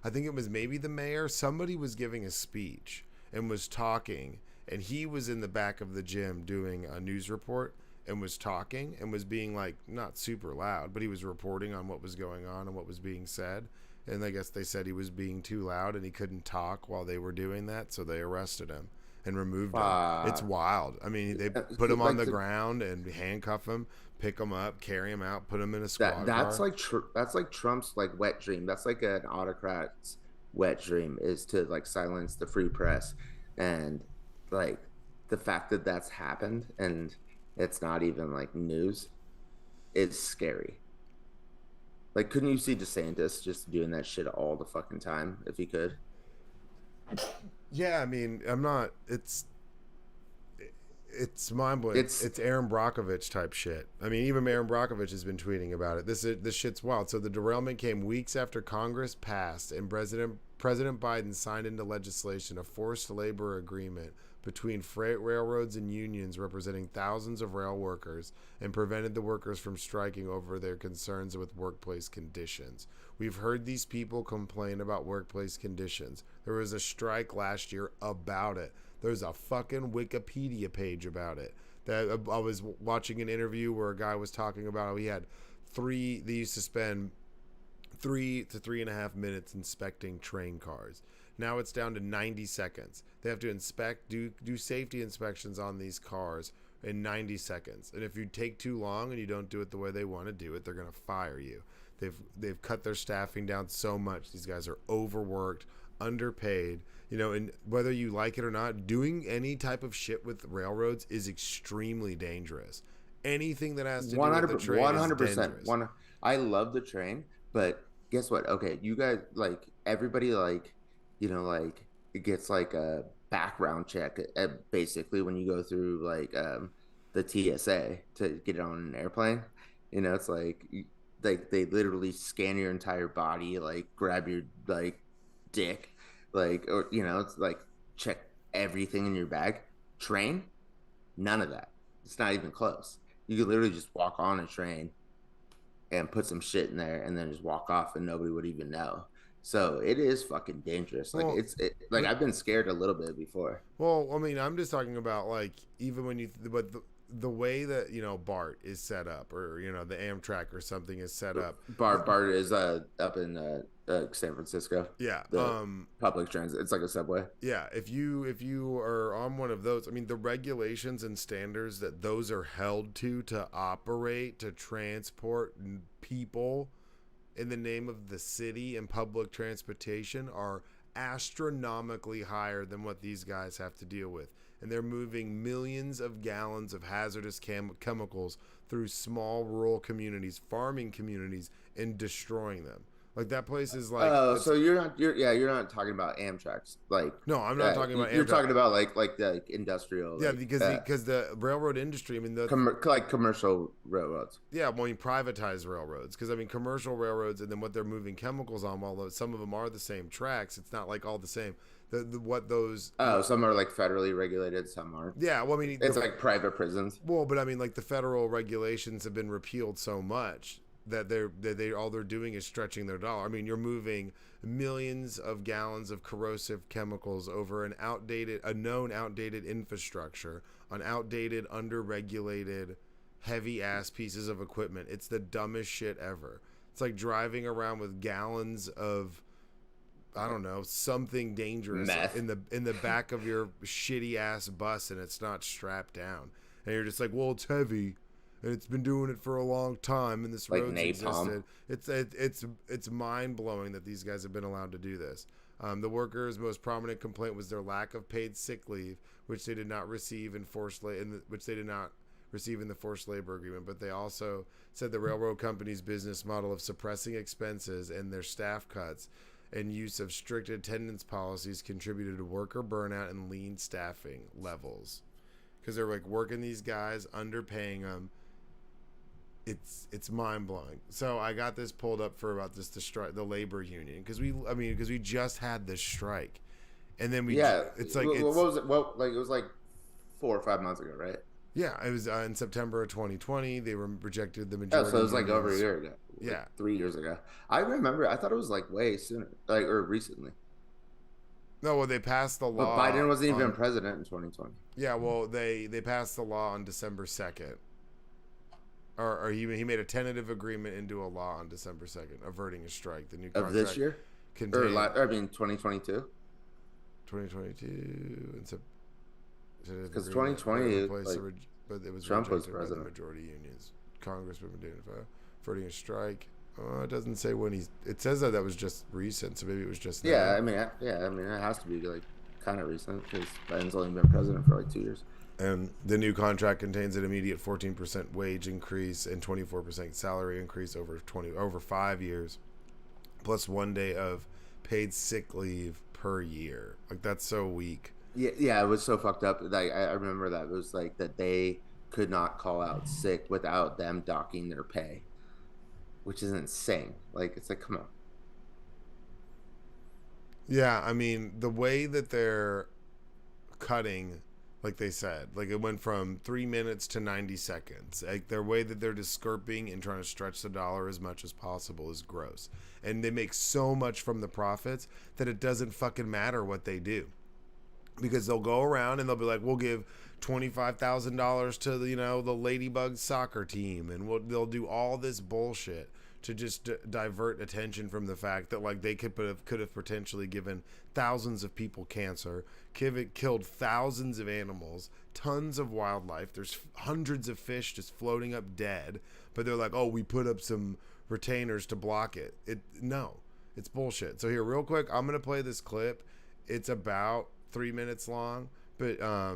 I think it was maybe the mayor. Somebody was giving a speech and was talking, and he was in the back of the gym doing a news report and was talking and was being like not super loud, but he was reporting on what was going on and what was being said. And I guess they said he was being too loud and he couldn't talk while they were doing that, so they arrested him and removed him. It's wild. I mean, they put him on the ground and handcuff him, pick him up, carry him out, put him in a squad that's car. That's like Trump's like wet dream. That's like an autocrat's wet dream, is to like silence the free press. And like the fact that that's happened and it's not even like news is scary. Like, couldn't you see DeSantis just doing that shit all the fucking time if he could? Yeah, I mean, it's mind-blowing. It's Aaron Brockovich type shit. I mean, even Aaron Brockovich has been tweeting about it. This shit's wild. So the derailment came weeks after Congress passed and President Biden signed into legislation a forced labor agreement between freight railroads and unions representing thousands of rail workers and prevented the workers from striking over their concerns with workplace conditions. We've heard these people complain about workplace conditions. There was a strike last year about it. There's a fucking Wikipedia page about it. That I was watching an interview where a guy was talking about how they used to spend 3 to 3.5 minutes inspecting train cars. Now it's down to 90 seconds. They have to do safety inspections on these cars in 90 seconds. And if you take too long and you don't do it the way they want to do it, they're going to fire you. They've cut their staffing down so much. These guys are overworked, underpaid. You know, and whether you like it or not, doing any type of shit with railroads is extremely dangerous. Anything that has to do with the train 100%, is dangerous. I love the train, but guess what? Okay, you guys, like, everybody, like, you know, like, it gets like a background check basically when you go through like the TSA to get on an airplane. You know, it's like they literally scan your entire body, like grab your like dick, like, or you know, it's like check everything in your bag. Train, none of that. It's not even close. You could literally just walk on a train and put some shit in there and then just walk off and nobody would even know. So it is fucking dangerous. Like, well, I've been scared a little bit before. Well, I mean, I'm just talking about like even when but the way that, you know, BART is set up, or, you know, the Amtrak or something is set up. BART is up in San Francisco. Yeah. Public transit. It's like a subway. Yeah. If you are on one of those, I mean, the regulations and standards that those are held to operate, to transport people in the name of the city and public transportation are astronomically higher than what these guys have to deal with. And they're moving millions of gallons of hazardous chemicals through small rural communities, farming communities, and destroying them. Like, that place is like. Oh, so you're not talking about Amtrak's, like. No, I'm not talking about. You're talking about like the industrial. Yeah, because the railroad industry. I mean, like commercial railroads. Yeah, well, you privatize railroads, because I mean commercial railroads, and then what they're moving chemicals on. Although some of them are the same tracks, it's not like all the same. What those. Oh, some are like federally regulated, some aren't. Yeah, well, I mean, it's like private prisons. Well, but I mean, like, the federal regulations have been repealed so much that all they're doing is stretching their dollar. I mean, you're moving millions of gallons of corrosive chemicals over a known outdated infrastructure on outdated, under-regulated heavy ass pieces of equipment. It's the dumbest shit ever. It's like driving around with gallons of, I don't know, something dangerous Meth. in the back of your shitty ass bus, and it's not strapped down. And you're just like, well, it's heavy, and it's been doing it for a long time, and this Like road's napalm. existed. It's mind blowing that these guys have been allowed to do this. The workers' most prominent complaint was their lack of paid sick leave, which they did not receive in the forced labor agreement. But they also said the railroad company's business model of suppressing expenses and their staff cuts and use of strict attendance policies contributed to worker burnout and lean staffing levels. Because they're like working these guys, underpaying them. It's mind blowing. So I got this pulled up for about the strike, the labor union, because we just had this strike, and then it's like what was it? Well, like it was like 4 or 5 months ago, right? Yeah, it was in September of 2020. They were rejected the majority. Oh, so it was like over a year ago. Yeah, 3 years ago. I remember. I thought it was like way sooner, like or recently. No, well, they passed the law. But Biden wasn't even president in 2020. Yeah, well, they passed the law on December 2nd. Or he made a tentative agreement into a law on December 2nd, averting a strike. The new contract of this year, contained, 2022. 2022, because 2020, but it was Trump was rejected by president. the majority unions. Congress would be doing averting a strike. It doesn't say when he's. It says that was just recent, so maybe it was just. Yeah, now. I mean, it has to be like kind of recent because Biden's only been president for like 2 years. And the new contract contains an immediate 14% wage increase and 24% salary increase over 5 years, plus 1 day of paid sick leave per year. Like, that's so weak. Yeah, it was so fucked up. Like I remember that it was like that they could not call out sick without them docking their pay, which is insane. Like it's like, come on. Yeah, I mean, the way that they're cutting, like they said, like it went from 3 minutes to 90 seconds. Like their way that they're just skirping and trying to stretch the dollar as much as possible is gross. And they make so much from the profits that it doesn't fucking matter what they do. Because they'll go around and they'll be like, we'll give $25,000 to the Ladybug soccer team, and they'll do all this bullshit to just divert attention from the fact that like they could have potentially given thousands of people cancer, killed thousands of animals, tons of wildlife. There's hundreds of fish just floating up dead, but they're like, oh, we put up some retainers to block it. No, it's bullshit. So here, real quick, I'm gonna play this clip. It's about 3 minutes long, but I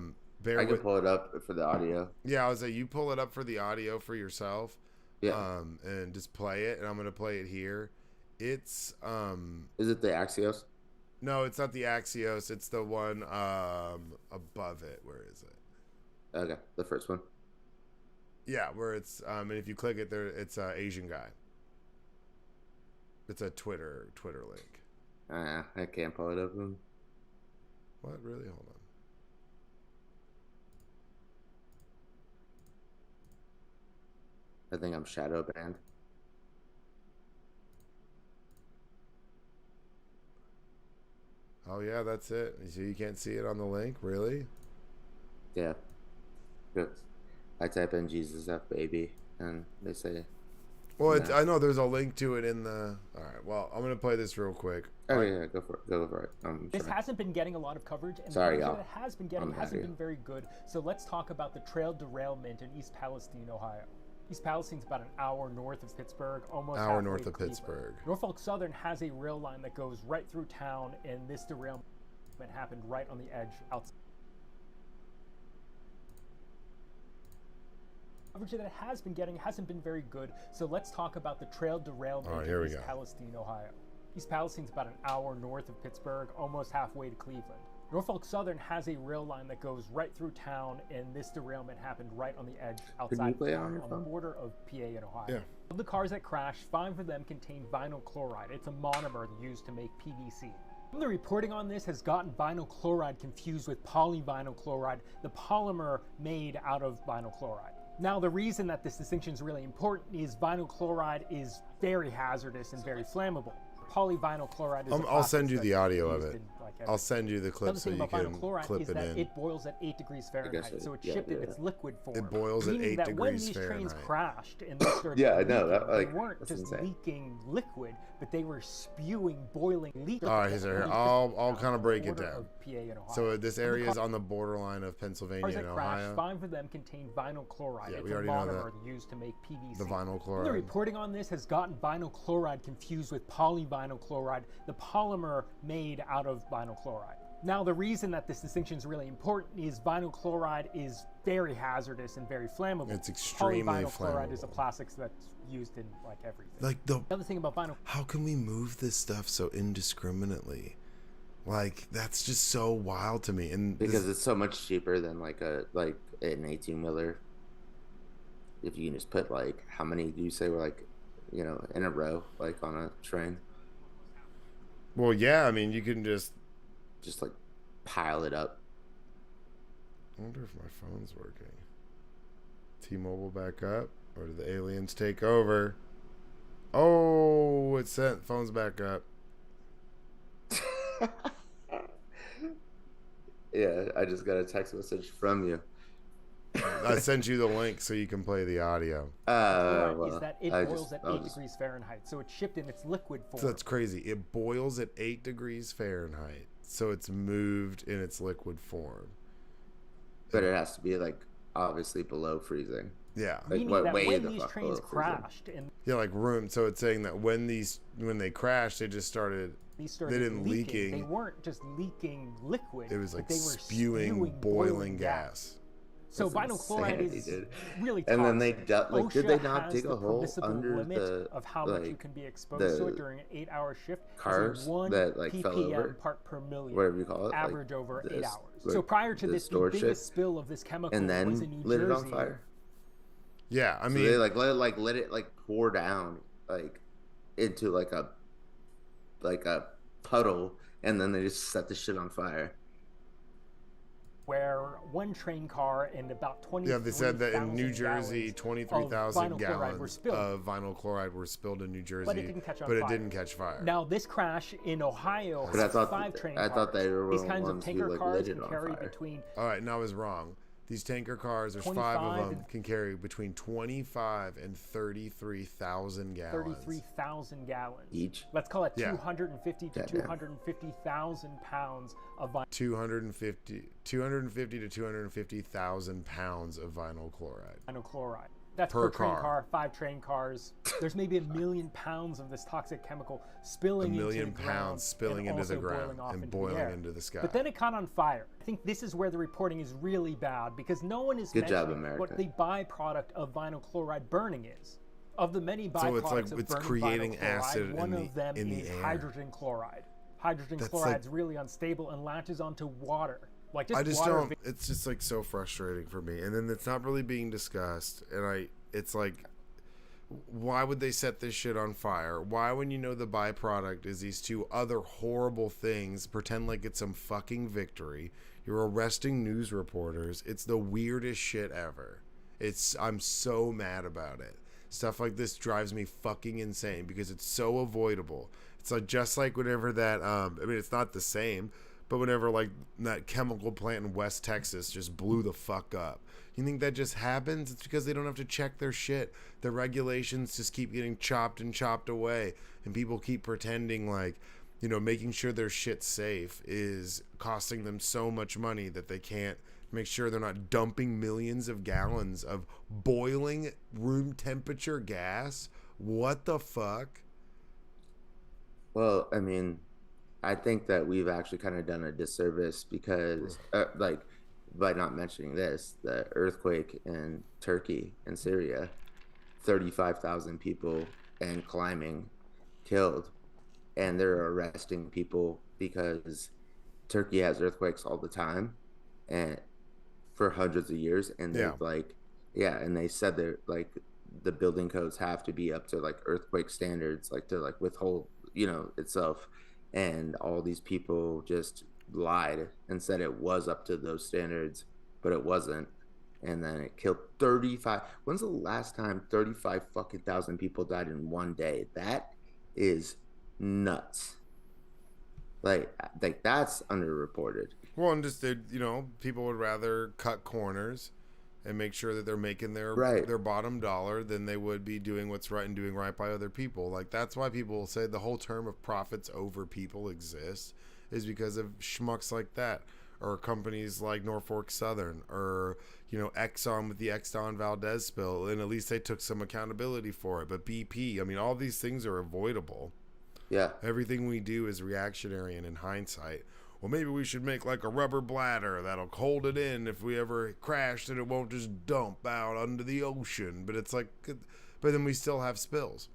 can pull it up for the audio. Yeah, I was like, you pull it up for the audio for yourself. Yeah. And just play it, and I'm gonna play it here. It's Is it the Axios? No, it's not the Axios. It's the one above it. Where is it? Okay, the first one. Yeah, where it's and if you click it there, it's an Asian guy. It's a Twitter link. I can't pull it up. What? Really? Hold on. I think I'm shadow banned. Oh yeah, that's it. So you can't see it on the link, really? Yeah. Good. I type in Jesus F baby, and they say. Well, I know there's a link to it in the. All right. Well, I'm gonna play this real quick. Oh yeah, go for it. Go for it. This hasn't been getting a lot of coverage, and sorry, the y'all. coverage that it has been getting hasn't been very good. So let's talk about the trail derailment in East Palestine, Ohio. East Palestine's about an hour north of Pittsburgh, almost hour halfway north to of Cleveland. Pittsburgh. Norfolk Southern has a rail line that goes right through town, and this derailment happened right on the edge outside. Coverage that it has been getting hasn't been very good. So let's talk about the trail derailment in East Palestine, Ohio. East Palestine's about an hour north of Pittsburgh, almost halfway to Cleveland. Norfolk Southern has a rail line that goes right through town, and this derailment happened right on the edge outside of town, on the border of PA and Ohio. Yeah. Of the cars that crashed, 5 of them contain vinyl chloride. It's a monomer used to make PVC. The reporting on this has gotten vinyl chloride confused with polyvinyl chloride, the polymer made out of vinyl chloride. Now, the reason that this distinction is really important is vinyl chloride is very hazardous and very flammable. Polyvinyl chloride is I'll send you the audio of it. In, like I'll send you the clip so you can clip is it that in. It boils at 8 degrees Fahrenheit, so it's shipped in its liquid form. It boils at 8 meaning that when degrees these Fahrenheit. trains crashed and they started Yeah, I leaking, know, that, like, they weren't that's just insane. leaking liquid, but they were spewing boiling liquid. All right, here. I'll kind of break it down. PA and Ohio. So this area is on the borderline of Pennsylvania and Ohio. 5 of them contained vinyl chloride. Yeah, it's we a already know monomer that. used to make PVC. The vinyl chloride. The reporting on this has gotten vinyl chloride confused with polyvinyl chloride, the polymer made out of vinyl chloride. Now, the reason that this distinction is really important is vinyl chloride is very hazardous and very flammable. It's extremely Polyvinyl chloride flammable. is a plastic that's used in like everything. Like the other thing about vinyl. How can we move this stuff so indiscriminately? Like, that's just so wild to me. And because it's so much cheaper than like an 18-wheeler. If you can just put like, how many do you say were like, you know, in a row, like on a train? Well, yeah, I mean, you can just like pile it up. I wonder if my phone's working. T-Mobile back up, or did the aliens take over? Oh, it sent phone's back up. Yeah, I just got a text message from you. I sent you the link so you can play the audio. Is that it boils at 8 degrees Fahrenheit, so it's shipped in its liquid form. So that's crazy. It boils at 8 degrees Fahrenheit, so it's moved in its liquid form. But it has to be like obviously below freezing. Yeah. Like meaning what that way when the these fuck trains below freezing? crashed and Yeah, like room. So it's saying that when they crashed, they just started. They didn't leaking. They weren't just leaking liquid. It was like they were spewing boiling gas. So That's vinyl chloride insanity, is dude. really toxic. And then they like, did they not has dig the a hole permissible under limit the of how like much you can be exposed to it during an 8-hour shift? cars one that like ppm fell over, part per million, whatever you call it, average like over this, 8 hours. like So prior to the this, the store biggest shit, spill of this chemical and then was in New lit Jersey. it on fire. Yeah, I mean, so they let it like pour down like into like a puddle, and then they just set the shit on fire. Where one train car and about 20. Yeah, they said that in New Jersey, 23,000 gallons of vinyl chloride were spilled in New Jersey, but it didn't catch on but fire. It didn't catch fire. Now, this crash in Ohio But I has thought 5 train cars. I thought they were These the kinds of ones tanker who like cars lit can it on carry fire. between. All right, now I was wrong. These tanker cars, there's 5 of them, can carry between 25 and 33,000 gallons. 33,000 gallons. Each? Let's call it Yeah. 250 to 250,000 pounds of vinyl. 250 to 250,000 pounds of vinyl chloride. That's per train car. car, 5 train cars. There's maybe 1 million pounds of this toxic chemical spilling into the ground. 1 million pounds spilling into the ground and boiling into the sky. But then it caught on fire. I think this is where the reporting is really bad because no one is mentioning what the byproduct of vinyl chloride burning is. Of the many byproducts so it's like of it's burning creating vinyl chloride, acid one in of them the is air. hydrogen chloride. Hydrogen That's chloride is like- really unstable and latches onto water. Like just I just water don't. It's just like so frustrating for me, and then it's not really being discussed. And it's like, why would they set this shit on fire? Why, when you know the byproduct is these 2 other horrible things, pretend like it's some fucking victory? You're arresting news reporters. It's the weirdest shit ever. I'm so mad about it. Stuff like this drives me fucking insane because it's so avoidable. It's like just like whenever that. I mean, it's not the same. But whenever like that chemical plant in West Texas just blew the fuck up, you think that just happens? It's because they don't have to check their shit. The regulations just keep getting chopped and chopped away, and people keep pretending like, you know, making sure their shit's safe is costing them so much money that they can't make sure they're not dumping millions of gallons of boiling room temperature gas. What the fuck? Well, I mean, I think that we've actually kind of done a disservice because, like, by not mentioning this, the earthquake in Turkey and Syria, 35,000 people and climbing killed, and they're arresting people because Turkey has earthquakes all the time and for hundreds of years, and they've and they said they're like the building codes have to be up to like earthquake standards, like to like withhold, you know, itself. And all these people just lied and said it was up to those standards, but it wasn't. And then it killed 35. When's the last time 35 fucking thousand people died in one day? That is nuts. Like that's underreported. Well, and just people would rather cut corners and make sure that they're making Right. their bottom dollar than they would be doing what's right and doing right by other people. Like that's why people say the whole term of profits over people exists, is because of schmucks like that, or companies like Norfolk Southern, or Exxon with the Exxon Valdez spill, and at least they took some accountability for it. But BP, I mean, all these things are avoidable. Yeah. Everything we do is reactionary, and in hindsight, well, maybe we should make like a rubber bladder that'll hold it in if we ever crash, and it won't just dump out under the ocean. But it's like, but then we still have spills.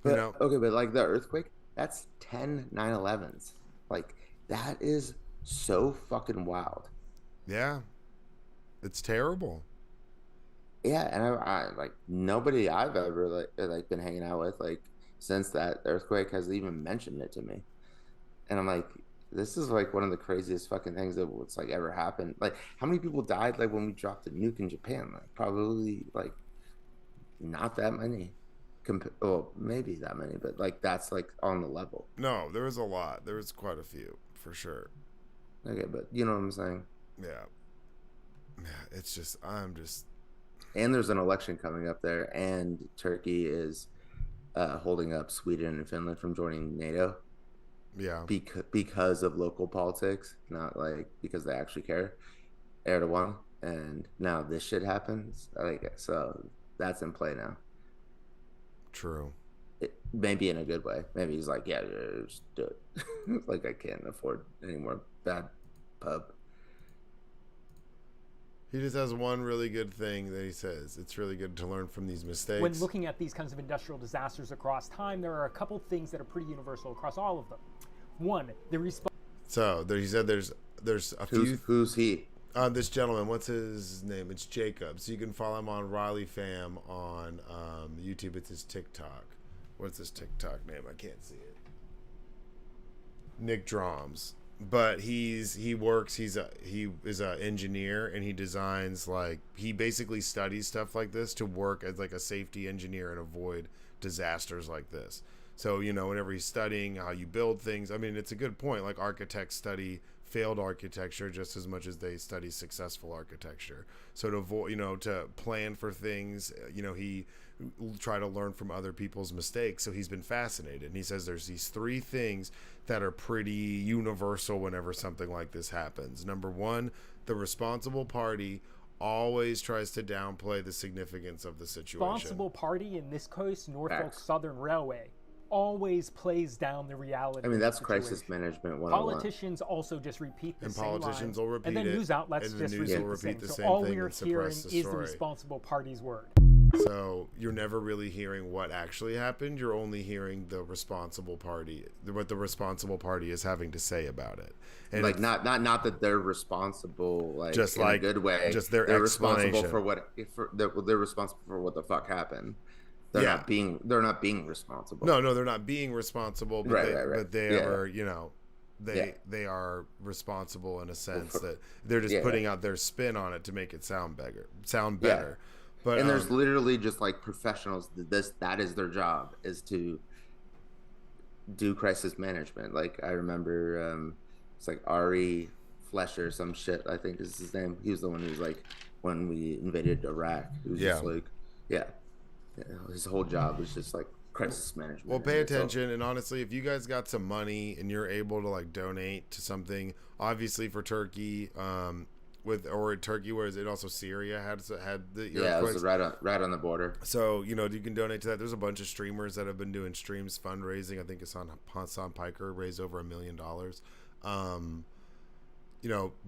But okay, but like the earthquake, that's 10 9/11s. Like that is so fucking wild. Yeah, it's terrible. Yeah, and I like nobody I've ever like been hanging out with like since that earthquake has even mentioned it to me. And I'm like, this is like one of the craziest fucking things that's like ever happened. Like, how many people died like when we dropped the nuke in Japan? Like, probably like not that many. Well, maybe that many, but like that's like on the level. No, there was a lot. There was quite a few for sure. Okay, but you know what I'm saying? Yeah. It's just And there's an election coming up there, and Turkey is holding up Sweden and Finland from joining NATO. Yeah. Because of local politics, not like because they actually care. Erdogan, and now this shit happens. Like, so that's in play now. True. Maybe in a good way. Maybe he's like, yeah, just do it. Like I can't afford any more bad pub. He just has one really good thing that he says. It's really good to learn from these mistakes. When looking at these kinds of industrial disasters across time, there are a couple things that are pretty universal across all of them. One, the response. So there, he said there's a few. Who's he? This gentleman, what's his name? It's Jacob. So you can follow him on Riley Fam on YouTube. It's his TikTok. What's his TikTok name? I can't see it. Nick Drums. But he is an engineer, and he designs, like, he basically studies stuff like this to work as like a safety engineer and avoid disasters like this. So, whenever he's studying how you build things, I mean, it's a good point. Like, architects study failed architecture just as much as they study successful architecture. So to avoid, to plan for things, he try to learn from other people's mistakes. So he's been fascinated. And he says there's these three things that are pretty universal whenever something like this happens. Number one, the responsible party always tries to downplay the significance of the situation. Responsible party, in this case, Norfolk Southern Railway, always plays down the reality. I mean, that's crisis management 101. Politicians also just repeat the same politicians line, will repeat and then it, news outlets and just the news will repeat the so same all thing we're and hearing suppress is the the story. responsible party's word. So you're never really hearing what actually happened. You're only hearing the responsible party, what the responsible party is having to say about it. And like not that they're responsible, like just in like a good way. Just they're responsible for they're responsible for what the fuck happened. They're not being responsible. No, they're not being responsible, but right. But they are, they are responsible in a sense that they're just putting out their spin on it to make it sound better. Yeah. But and there's literally just like professionals that is their job, is to do crisis management. Like I remember it's like Ari Fleischer, some shit, I think is his name. He was the one who was like, when we invaded Iraq, he was just like, his whole job was just like crisis management. Well, pay attention, and honestly, if you guys got some money and you're able to like donate to something, obviously for Turkey, Turkey, whereas it also Syria had the it was right on the border. So you can donate to that. There's a bunch of streamers that have been doing streams fundraising. I think Hassan Piker raised over $1 million.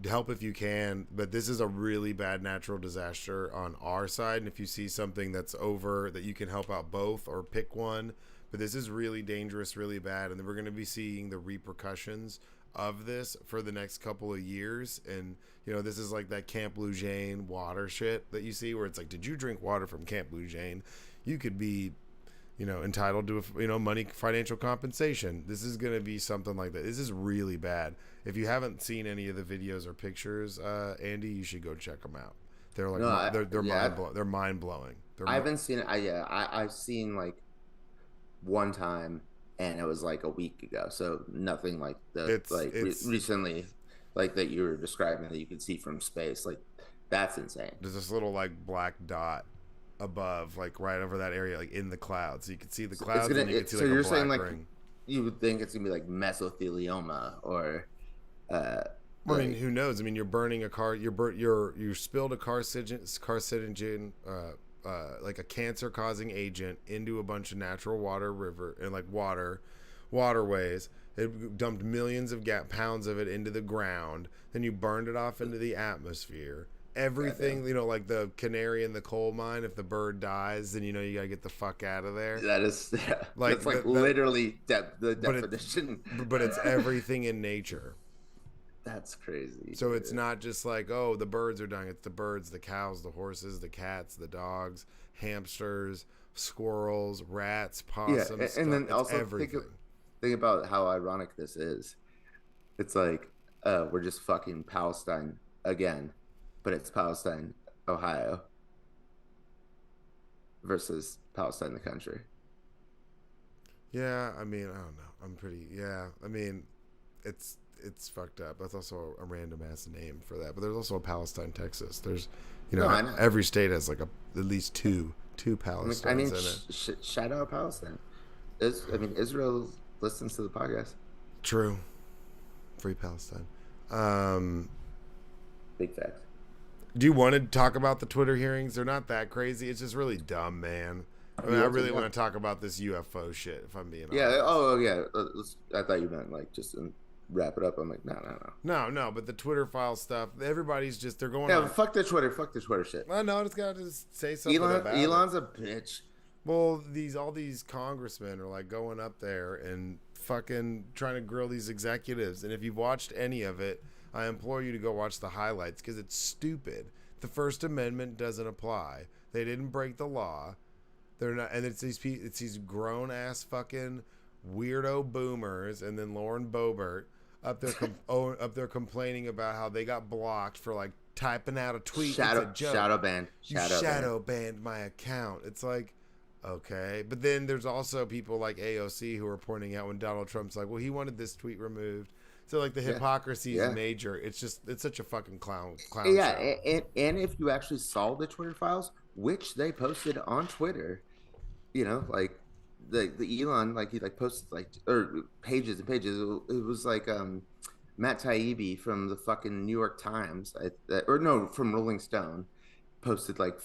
Help if you can, but this is a really bad natural disaster on our side, and if you see something that's over that you can help out both or pick one, but this is really dangerous, really bad, and then we're going to be seeing the repercussions of this for the next couple of years. And this is like that Camp Lejeune water shit that you see, where it's like, did you drink water from Camp Lejeune? You could be entitled to money, financial compensation. This is going to be something like that. This is really bad. If you haven't seen any of the videos or pictures, Andy, you should go check them out. They're like they're mind blowing. I haven't seen it. I've seen like one time and it was like a week ago. So nothing like It's recently, like that you were describing that you could see from space. Like that's insane. There's this little like black dot above, like right over that area, like in the clouds. So you can see the clouds, and you can see like a black ring. You would think it's gonna be like mesothelioma or. I mean, who knows? I mean, you're burning a car. You spilled a carcinogen, like a cancer-causing agent into a bunch of natural waterways. It dumped millions of pounds of it into the ground. Then you burned it off into the atmosphere. Everything, like the canary in the coal mine. If the bird dies, then you gotta get the fuck out of there. That is, that's like literally the definition. But it's everything in nature. That's crazy. So it's not just like, oh, the birds are dying. It's the birds, the cows, the horses, the cats, the dogs, hamsters, squirrels, rats, possums. Yeah, and then also everything. Think about how ironic this is. It's like we're just fucking Palestine again, but it's Palestine, Ohio versus Palestine, the country. Yeah, I mean, I don't know. I mean, it's fucked up. That's also a random ass name for that. But there's also a Palestine, Texas. There's, every state has like at least two Palestines in it. Shout out Palestine. Israel listens to the podcast. True. Free Palestine. Big facts. Do you want to talk about the Twitter hearings? They're not that crazy. It's just really dumb, man. I really want to talk about this UFO shit, if I'm being honest. Yeah. Oh, yeah. I thought you meant like just wrap it up. I'm like, no. But the Twitter file stuff, everybody's just, they're going. Yeah, fuck the Twitter shit. I know, it's got to just say something about Elon's a bitch. Well, all these congressmen are like going up there and fucking trying to grill these executives. And if you've watched any of it, I implore you to go watch the highlights because it's stupid. The First Amendment doesn't apply. They didn't break the law. They're not, and it's these grown ass fucking weirdo boomers, and then Lauren Boebert up there complaining about how they got blocked for like typing out a tweet. Shadow banned. Shadow banned my account. It's like, okay, but then there's also people like AOC who are pointing out when Donald Trump's like, well, he wanted this tweet removed. So like the hypocrisy is major. It's such a fucking clown yeah, show. And if you actually saw the Twitter files, which they posted on Twitter, like the Elon, like he like posted like or pages and pages. It was like Matt Taibbi from the fucking New York Times, from Rolling Stone, posted like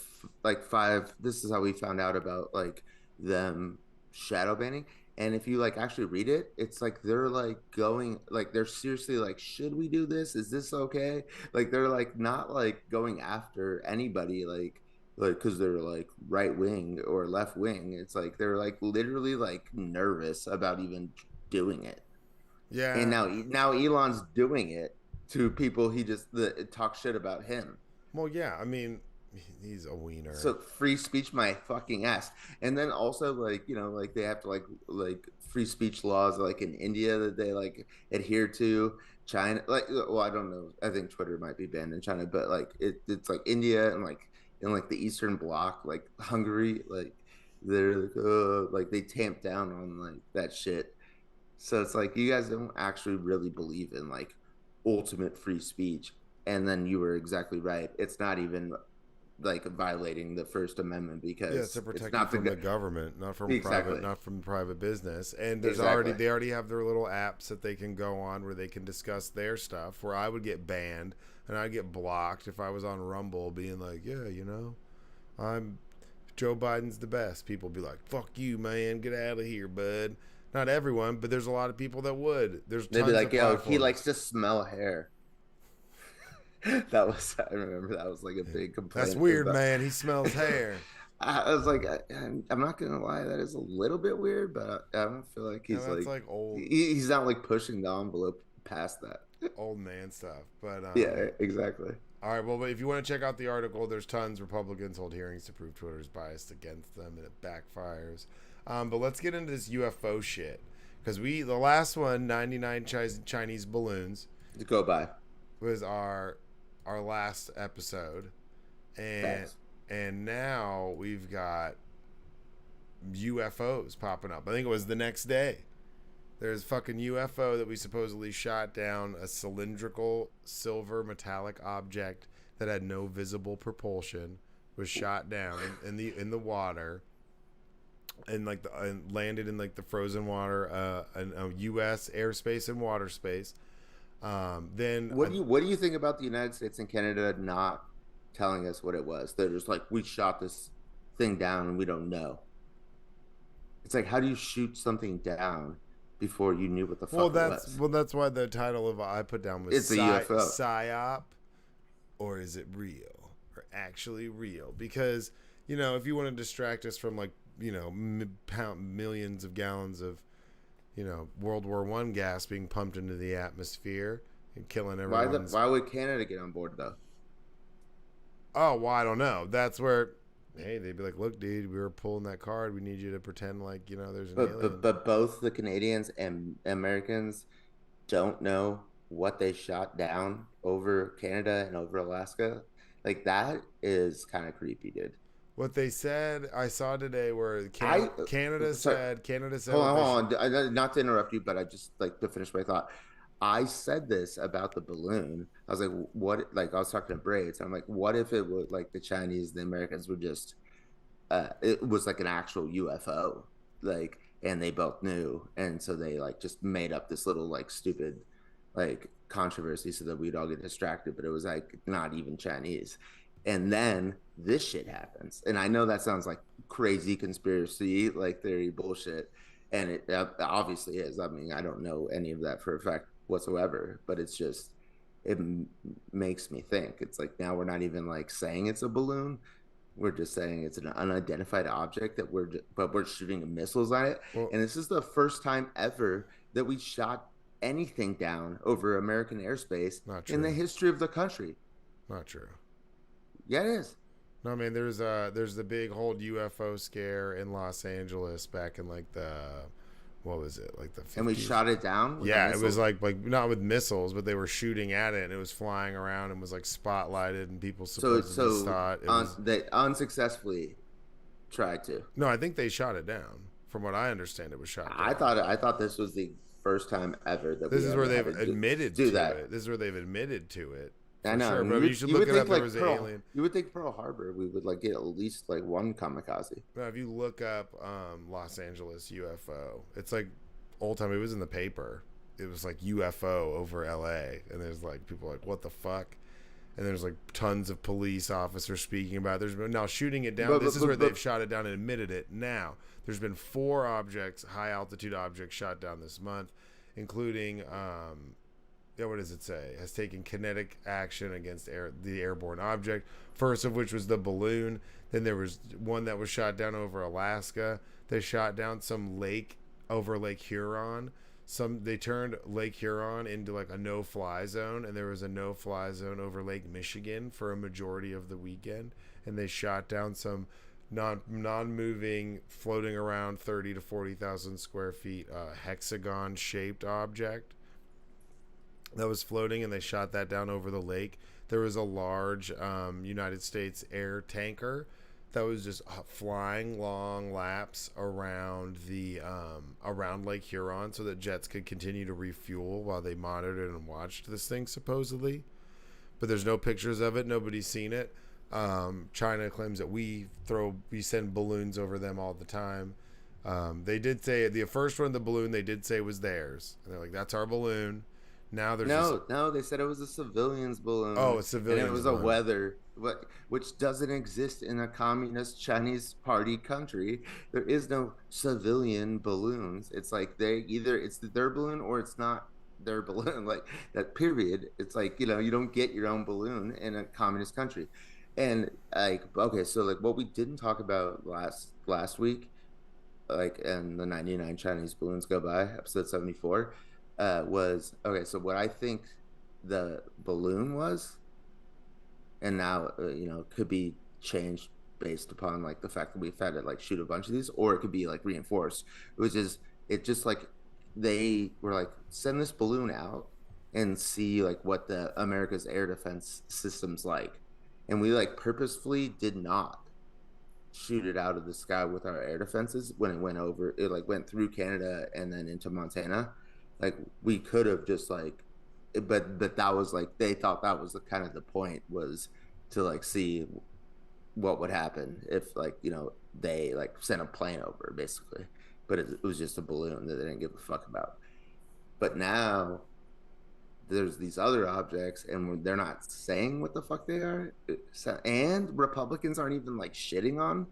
5. This is how we found out about like them shadow banning. And if you like actually read it, it's like they're like going like they're seriously like, should we do this? Is this okay? Like they're like not like going after anybody like because they're like right wing or left wing. It's like they're like literally like nervous about even doing it. Yeah. And now Elon's doing it to people he just talk shit about him. Well, yeah, I mean, he's a wiener. So free speech my fucking ass. And then also like, like they have to like free speech laws like in India that they like adhere to. China, like, well, I don't know. I think Twitter might be banned in China, but like it's like India and like in like the Eastern Bloc, like Hungary, like they're like they tamp down on like that shit. So it's like you guys don't actually really believe in like ultimate free speech. And then you were exactly right. It's not even like violating the First Amendment because it's to protect you from the government, not from private business. And there's they already have their little apps that they can go on where they can discuss their stuff. Where I would get banned and I'd get blocked if I was on Rumble, being like, yeah, I'm Joe Biden's the best. People would be like, fuck you, man, get out of here, bud. Not everyone, but there's a lot of people that would. They'd be like, yo, he likes to smell hair. I remember that was like a big complaint. That's weird, man. He smells hair. I was like, I'm not gonna lie, that is a little bit weird, but I don't feel like he's like old. He's not like pushing the envelope past that. Old man stuff, but yeah, exactly. All right, well, but if you want to check out the article, there's tons. Republicans hold hearings to prove Twitter's biased against them, and it backfires. But let's get into this UFO shit because the last one, 99 Chinese balloons, to go by, was our last episode, and now we've got UFOs popping up. I think it was the next day. There's fucking UFO that we supposedly shot down, a cylindrical silver metallic object that had no visible propulsion, was shot down in the water, and and landed in like the frozen water, U.S. airspace and water space. Then what do you think about the United States and Canada not telling us what it was? They're just like, we shot this thing down and we don't know. It's like, how do you shoot something down before you knew what the fuck it was? Well, that's why the title of I put down was it's a UFO. PSYOP, or is it real, or actually real? Because, you know, if you want to distract us from, like, you know, millions of gallons of, you know, World War I gas being pumped into the atmosphere and killing everyone. Why would Canada get on board though? Oh, well, I don't know. That's where, hey, they'd be like, look, dude, we were pulling that card. We need you to pretend like, you know, there's an alien. But both the Canadians and Americans don't know what they shot down over Canada and over Alaska. Like, that is kind of creepy, dude. What they said, I saw today, where Canada said. Hold on. Not to interrupt you, but I just like to finish my thought. I said this about the balloon. I was like, what? Like, I was talking to Braids. I'm like, what if it was like the Chinese, the Americans were just, it was like an actual UFO, like, and they both knew, and so they like just made up this little like stupid, like controversy so that we'd all get distracted, but it was like not even Chinese. And then this shit happens. And I know that sounds like crazy conspiracy, like theory bullshit. And it obviously is. I mean, I don't know any of that for a fact whatsoever, but it's just, it makes me think. It's like, now we're not even like saying it's a balloon. We're just saying it's an unidentified object that we're shooting missiles at it. Well, and this is the first time ever that we shot anything down over American airspace in the history of the country. Not true. Yeah, it is. No, man, there's the big whole UFO scare in Los Angeles back in like the, what was it, like the 50s. And we shot it down? Yeah, it was like not with missiles, but they were shooting at it, and it was flying around and was like spotlighted, and people supposedly thought it was... They unsuccessfully tried to. No, I think they shot it down. From what I understand, it was shot down. I thought this was the first time ever that this is where they've admitted to it. This is where they've admitted to it. I know. Sure, bro. You should look it up. There was an alien. You would think Pearl Harbor, we would like get at least like one kamikaze. No, if you look up Los Angeles UFO, it's like old time. It was in the paper. It was like UFO over LA, and there's like people like, what the fuck? And there's like tons of police officers speaking about it. There's been now shooting it down. This is where they've shot it down and admitted it. Now there's been 4 objects, high altitude objects, shot down this month, including what does it say? Has taken kinetic action against the airborne object. First of which was the balloon. Then there was one that was shot down over Alaska. They shot down some lake over Lake Huron. They turned Lake Huron into like a no-fly zone, and there was a no-fly zone over Lake Michigan for a majority of the weekend. And they shot down some non-moving, floating around 30 to 40,000 square feet, hexagon-shaped object that was floating, and they shot that down over the lake. There was a large United States air tanker that was just flying long laps around around Lake Huron so that jets could continue to refuel while they monitored and watched this thing, supposedly. But there's no pictures of it. Nobody's seen it. China claims that we send balloons over them all the time. They did say the first one, the balloon, they did say was theirs. And they're like, that's our balloon. Now there's no. They said it was a civilian's balloon. Oh, a civilian. And it was a weather, which doesn't exist in a communist Chinese party country. There is no civilian balloons. It's like it's their balloon or it's not their balloon. Like that. Period. It's like, you know, you don't get your own balloon in a communist country. And like, okay, so like what we didn't talk about last week, like, and the 99 Chinese balloons go by, episode 74. Was okay. So what I think the balloon was, and now could be changed based upon like the fact that we've had to like shoot a bunch of these, or it could be like reinforced. It just like they were like, send this balloon out and see like what the America's air defense system's like, and we like purposefully did not. shoot it out of the sky with our air defenses when it went over. It like went through Canada and then into Montana. Like we could have just like, but that was like they thought that was the kind of the point was to like see what would happen if like they like sent a plane over basically, but it was just a balloon that they didn't give a fuck about. But now there's these other objects and they're not saying what the fuck they are, and Republicans aren't even like shitting on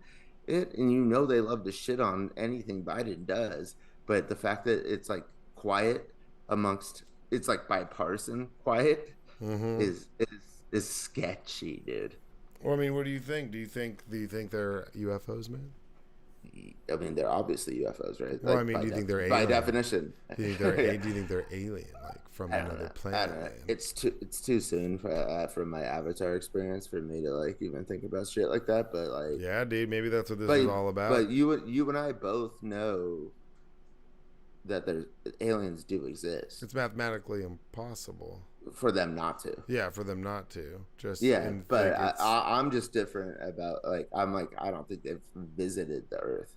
it, and they love to shit on anything Biden does, but the fact that it's like quiet amongst, it's like bipartisan quiet, is sketchy, dude. Well, I mean, what do you think? Do you think they're UFOs, man? I mean, they're obviously UFOs, right? Well, like, I mean, do you think they're alien? By definition? Do you think they're alien, like from another planet? I don't know. It's too soon from my Avatar experience for me to like even think about shit like that. But like, yeah, dude, maybe that's what this is all about. But you and I both know that aliens do exist. It's mathematically impossible for them not to. Yeah, for them not to. Just but I'm just different about like I don't think they've visited the Earth.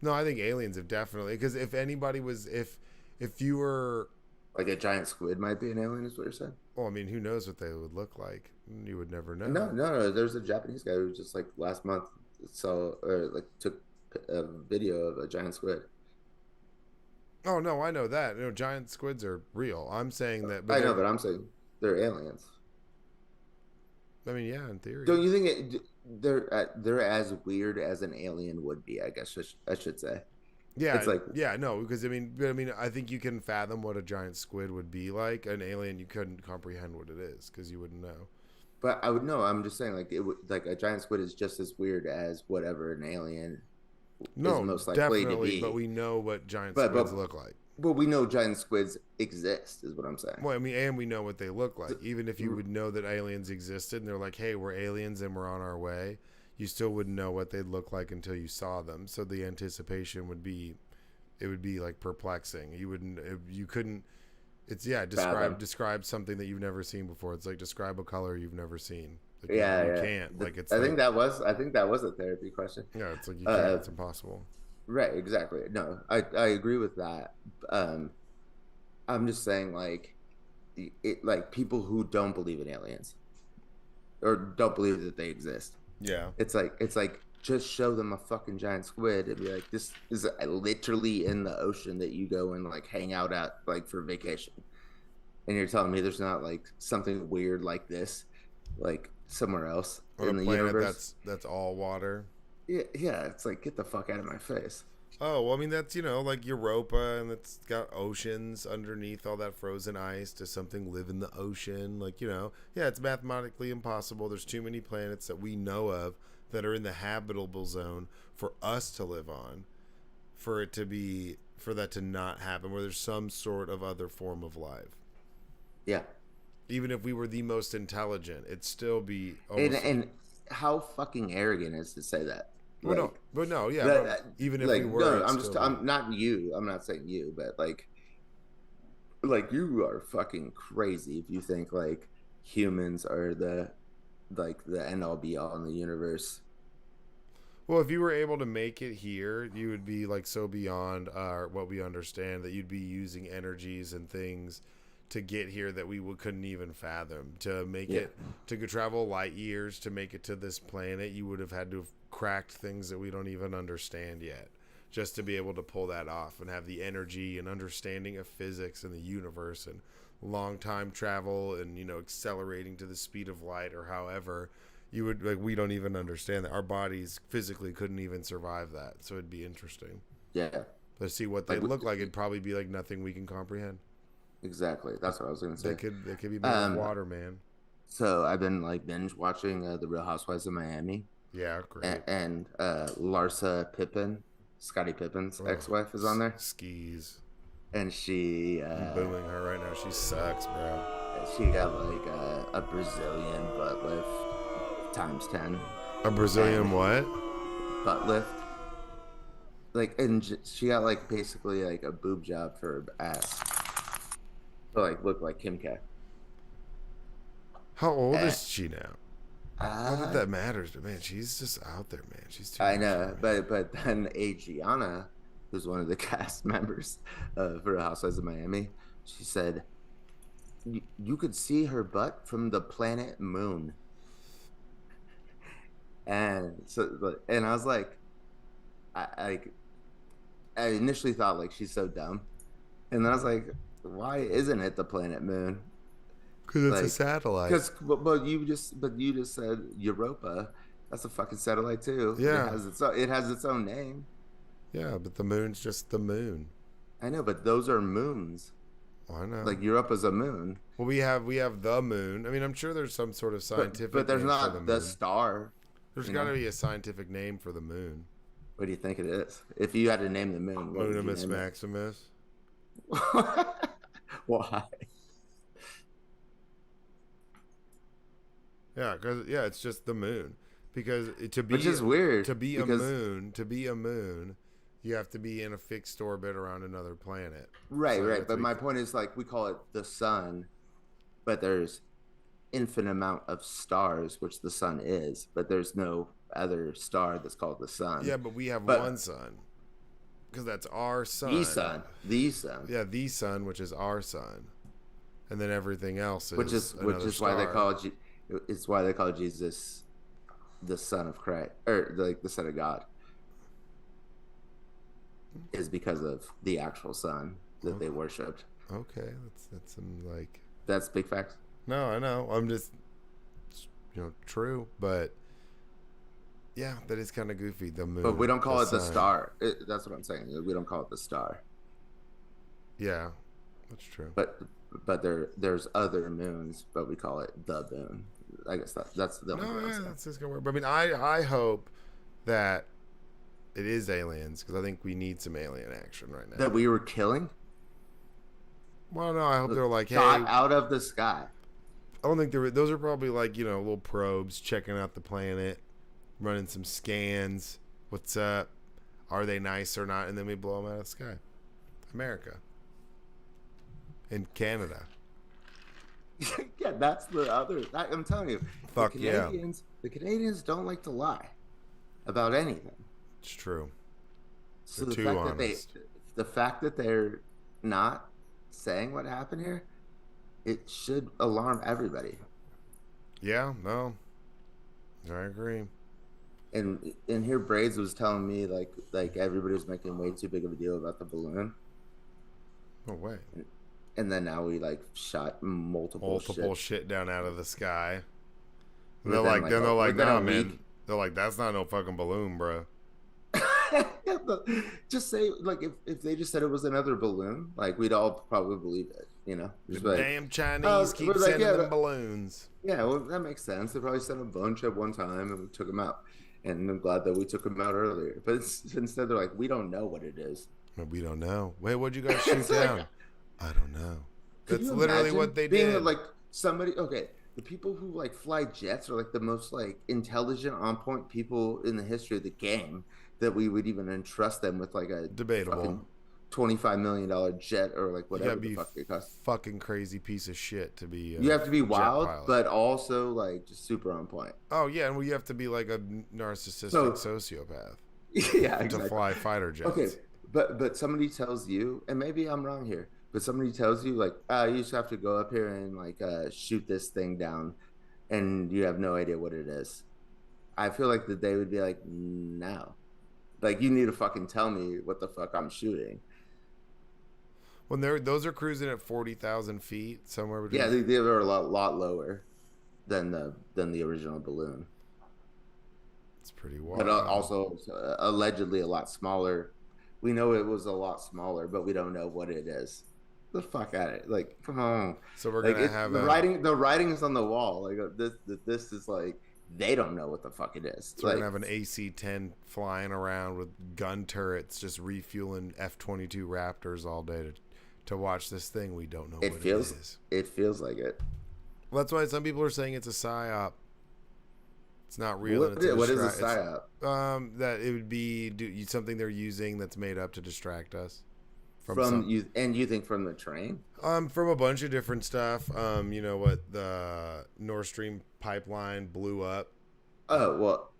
No, I think aliens have definitely, because if anybody was, if you were like a giant squid might be an alien, is what you're saying? Well, I mean, who knows what they would look like? You would never know. No. There's a Japanese guy who just like last month took a video of a giant squid. Oh no, I know that. Giant squids are real. I'm saying that. But I'm saying they're aliens. I mean, yeah, in theory. Don't you think they're as weird as an alien would be? I guess I should say. Yeah, it's like because I mean, I think you can fathom what a giant squid would be like. An alien, you couldn't comprehend what it is because you wouldn't know. But I would know. I'm just saying, like a giant squid is just as weird as whatever an alien. No, most likely definitely, to be. But we know what giant squids look like. But we know giant squids exist, is what I'm saying. Well, I mean, and we know what they look like. Even if you would know that aliens existed, and they're like, "Hey, we're aliens and we're on our way," you still wouldn't know what they'd look like until you saw them. So the anticipation would be like perplexing. You couldn't. It's describe something that you've never seen before. It's like describe a color you've never seen. Like, you can't. Like it's. I think that was a therapy question. Yeah, it's like you can't. It's impossible. Right. Exactly. No, I agree with that. I'm just saying, like, people who don't believe in aliens, or don't believe that they exist. Yeah. It's like just show them a fucking giant squid and be like, this is literally in the ocean that you go and like hang out at like for vacation, and you're telling me there's not like something weird like this, like somewhere else in the universe that's all water. Yeah, it's like, get the fuck out of my face. Oh, well, I mean, that's, like Europa, and it's got oceans underneath all that frozen ice. Does something live in the ocean? Like, yeah, it's mathematically impossible. There's too many planets that we know of that are in the habitable zone for us to live on, for that to not happen, where there's some sort of other form of life. Yeah. Even if we were the most intelligent, it'd still be almost... And how fucking arrogant is to say that? Well, even if we were, no, I'm not you. I'm not saying you, but like you are fucking crazy if you think like humans are the end all be all in the universe. Well, if you were able to make it here, you would be like so beyond what we understand that you'd be using energies and things to get here that we couldn't even fathom. To make it, to travel light years to make it to this planet, you would have had to have cracked things that we don't even understand yet, just to be able to pull that off and have the energy and understanding of physics and the universe and long time travel and accelerating to the speed of light, or however you would, like, we don't even understand that. Our bodies physically couldn't even survive that. So it'd be interesting. Yeah. To see what they look like. It'd probably be like nothing we can comprehend. Exactly. That's what I was going to say. They could be made of water, man. So I've been like binge watching The Real Housewives of Miami. Yeah, great. And Larsa Pippen, Scottie Pippen's ex-wife, is on there. Skis. And she... I'm booing her right now. She sucks, bro. She got like a Brazilian butt lift times 10. A Brazilian what? Butt lift. Like, and she got like basically like a boob job for her ass. To like look like Kim K. How old is she now? Not that matters, but man, she's just out there, man. She's too. I know, but then Adriana, who's one of the cast members for the Housewives of Miami, she said you could see her butt from the planet Moon. And so, and I was like, I initially thought like she's so dumb, and then I was like, why isn't it the planet Moon? Because it's a satellite. But you just said Europa. That's a fucking satellite too. Yeah, it has its own name. Yeah, but the moon's just the moon. I know, but those are moons. I know. Like Europa's a moon. Well, we have the moon. I mean, I'm sure there's some sort of scientific. But there's name not for the star. There's got to be a scientific name for the moon. What do you think it is? If you had to name the moon, what Moonimus Maximus. Why? Yeah, it's just the moon. Because which is weird. To be a moon, you have to be in a fixed orbit around another planet. Right, so right. But my point is, like, we call it the sun, but there's infinite amount of stars, which the sun is, but there's no other star that's called the sun. Yeah, but we have one sun, because that's our sun. The sun. Yeah, the sun, which is our sun, and then everything else is which is star. why they call Jesus the Son of Christ, or like the Son of God, is because of the actual sun that they worshipped. Okay, that's some like that's big facts. No, I know. I'm just true, but yeah, that is kind of goofy. The moon, but we don't call it the sun. Star. That's what I'm saying. We don't call it the star. Yeah, that's true. But there's other moons, but we call it the moon. I guess that's the only way. Yeah, that's just gonna work. But I mean, I hope that it is aliens, because I think we need some alien action right now. That we were killing. Well, no, I hope they're like, hey, out of the sky. I don't think those are probably like, little probes checking out the planet, running some scans. What's up? Are they nice or not? And then we blow them out of the sky. America. And Canada. Yeah, that's the other. I'm telling you. Fuck the Canadians don't like to lie about anything. It's true. So they're too honest. The fact that they're not saying what happened here, it should alarm everybody. Yeah, no, I agree. And here Braids was telling me like everybody was making way too big of a deal about the balloon. No way. And then now we like shot multiple shit down out of the sky. And they're like, nah, man. They're like, that's not no fucking balloon, bro. Just say like if they just said it was another balloon, like we'd all probably believe it, Just like, damn Chinese keep sending them balloons. Yeah, well, that makes sense. They probably sent a bunch at one time and we took them out, and I'm glad that we took them out earlier. But instead they're like, we don't know what it is. We don't know. Wait, what'd you guys shoot down? I don't know. That's literally what they did. Like somebody, okay, the people who like fly jets are like the most like intelligent, on point people in the history of the game. That we would even entrust them with like a debatable $25 million jet or like whatever the fuck it costs. Fucking crazy piece of shit to be. You have to be wild, but also like just super on point. Oh yeah, and you have to be like a narcissistic sociopath. Yeah, exactly. To fly fighter jets. Okay, but somebody tells you, and maybe I'm wrong here, but somebody tells you like, you just have to go up here and like shoot this thing down, and you have no idea what it is. I feel like that they would be like, no. Like, you need to fucking tell me what the fuck I'm shooting. When those are cruising at 40,000 feet, somewhere between. Yeah, they were a lot lower than the original balloon. It's pretty wild. But also allegedly a lot smaller. We know it was a lot smaller, but we don't know what it is. The fuck at it! Like, come on. So we're gonna have the writing. The writing is on the wall. Like this is like. They don't know what the fuck it is. So we're going to have an AC-10 flying around with gun turrets just refueling F-22 Raptors all day to watch this thing we don't know what it is. It feels like it. Well, that's why some people are saying it's a PSYOP. It's not real. What is a PSYOP? That it would be something they're using that's made up to distract us You think from the train? From a bunch of different stuff. You know what, the Nord Stream pipeline blew up. Oh well,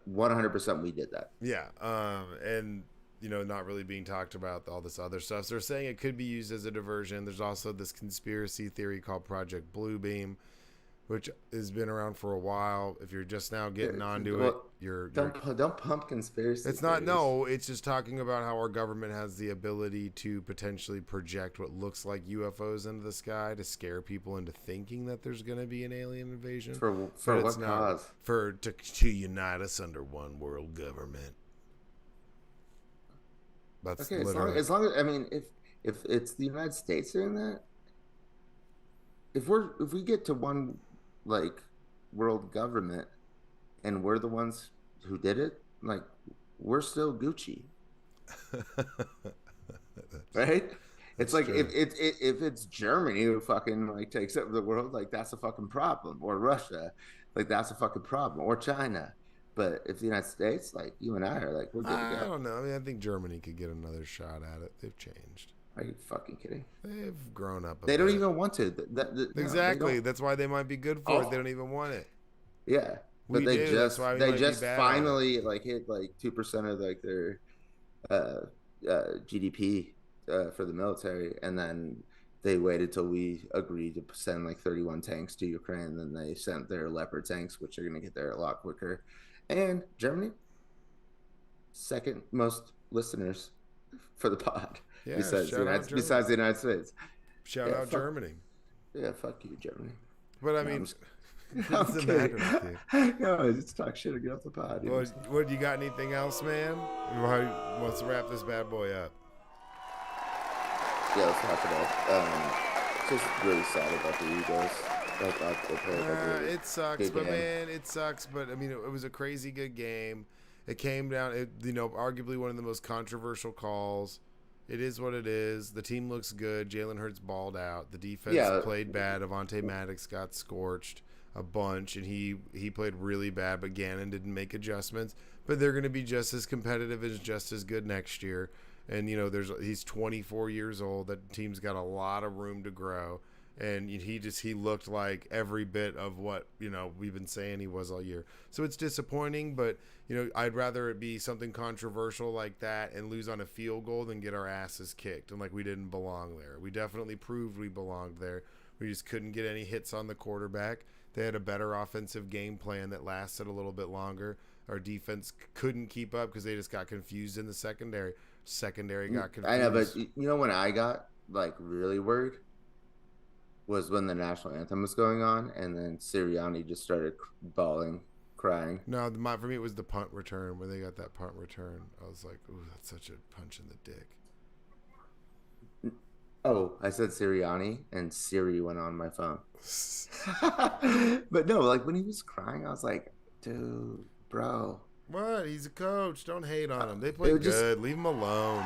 100% we did that. Yeah. And you know, not really being talked about all this other stuff. So they're saying it could be used as a diversion. There's also this conspiracy theory called Project Bluebeam, which has been around for a while. If you're just now getting onto it, don't pump conspiracy. It's not. No, it's just talking about how our government has the ability to potentially project what looks like UFOs into the sky to scare people into thinking that there's going to be an alien invasion. For what cause? To unite us under one world government. That's okay. As long as I mean, if it's the United States doing that, if we get to one like world government and we're the ones who did it, like we're still Gucci. Right? It's like if it's Germany who fucking like takes over the world, like that's a fucking problem. Or Russia, like that's a fucking problem. Or China. But if the United States, like you and I are like, we're good to go. I don't know. I mean, I think Germany could get another shot at it. They've changed. Are you fucking kidding? They've grown up. They don't even want to. Exactly. That's why they might be good for it. They don't even want it. Yeah, but they just finally like hit like 2% of like their GDP for the military, and then they waited till we agreed to send like 31 tanks to Ukraine, and then they sent their Leopard tanks, which are going to get there a lot quicker. And Germany, second most listeners for the pod. Yeah, besides the United States. Shout out Germany. Yeah, fuck you, Germany. But I mean, what's the matter with you? No, just talk shit or get off the pod. What, you got anything else, man? Let's wrap this bad boy up. Yeah, let's wrap it up. Just really sad about the Eagles. It sucks, but man, it sucks. But I mean, it was a crazy good game. It came down, arguably one of the most controversial calls. It is what it is. The team looks good. Jalen Hurts balled out. The defense played bad. Avonte Maddox got scorched a bunch, and he played really bad, but Gannon didn't make adjustments. But they're going to be just as competitive and just as good next year. And, you know, he's 24 years old. That team's got a lot of room to grow. And he looked like every bit of what, you know, we've been saying he was all year. So it's disappointing, but, you know, I'd rather it be something controversial like that and lose on a field goal than get our asses kicked and like we didn't belong there. We definitely proved we belonged there. We just couldn't get any hits on the quarterback. They had a better offensive game plan that lasted a little bit longer. Our defense couldn't keep up because they just got confused in the secondary. Secondary got confused. I know, but you know when I got like really worried was when the national anthem was going on, and then Sirianni just started bawling, crying. No, for me it was the punt return. When they got that punt return, I was like, "Ooh, that's such a punch in the dick." Oh, I said Sirianni, and Siri went on my phone. But no, like when he was crying, I was like, "Dude, bro." What? He's a coach. Don't hate on him. They played good. Leave him alone.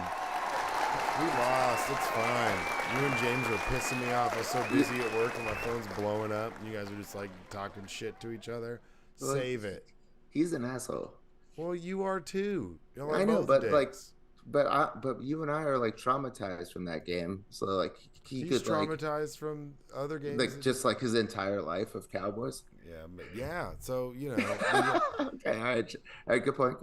We lost. It's fine. You and James were pissing me off. I was so busy at work and my phone's blowing up. You guys are just like talking shit to each other. Save it. He's an asshole. Well, you are too. I know, but dicks. but you and I are like traumatized from that game. So like he's traumatized from other games, like just like his entire life of Cowboys. Yeah. So you know. Okay. All right. Good point.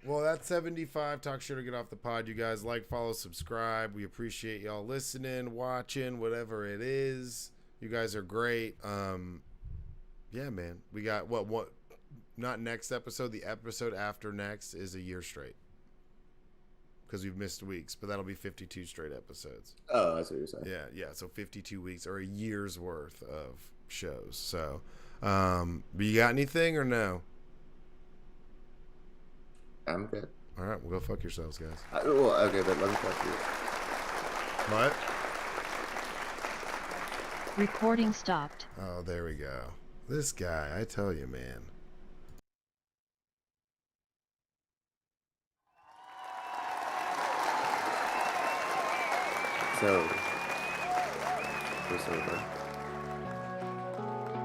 Well, that's 75. Talk shit or get off the pod. You guys like, follow, subscribe. We appreciate y'all listening, watching, whatever it is. You guys are great. Yeah, man. We got what? Not next episode. The episode after next is a year straight because we've missed weeks, but that'll be 52 straight episodes. Oh, that's what you're saying. Yeah. So 52 weeks or a year's worth of shows. So, but you got anything or no? I'm good. All right, well, go fuck yourselves, guys. Okay, but let me talk to you. What? Recording stopped. Oh, there we go. This guy, I tell you, man. So, what's over?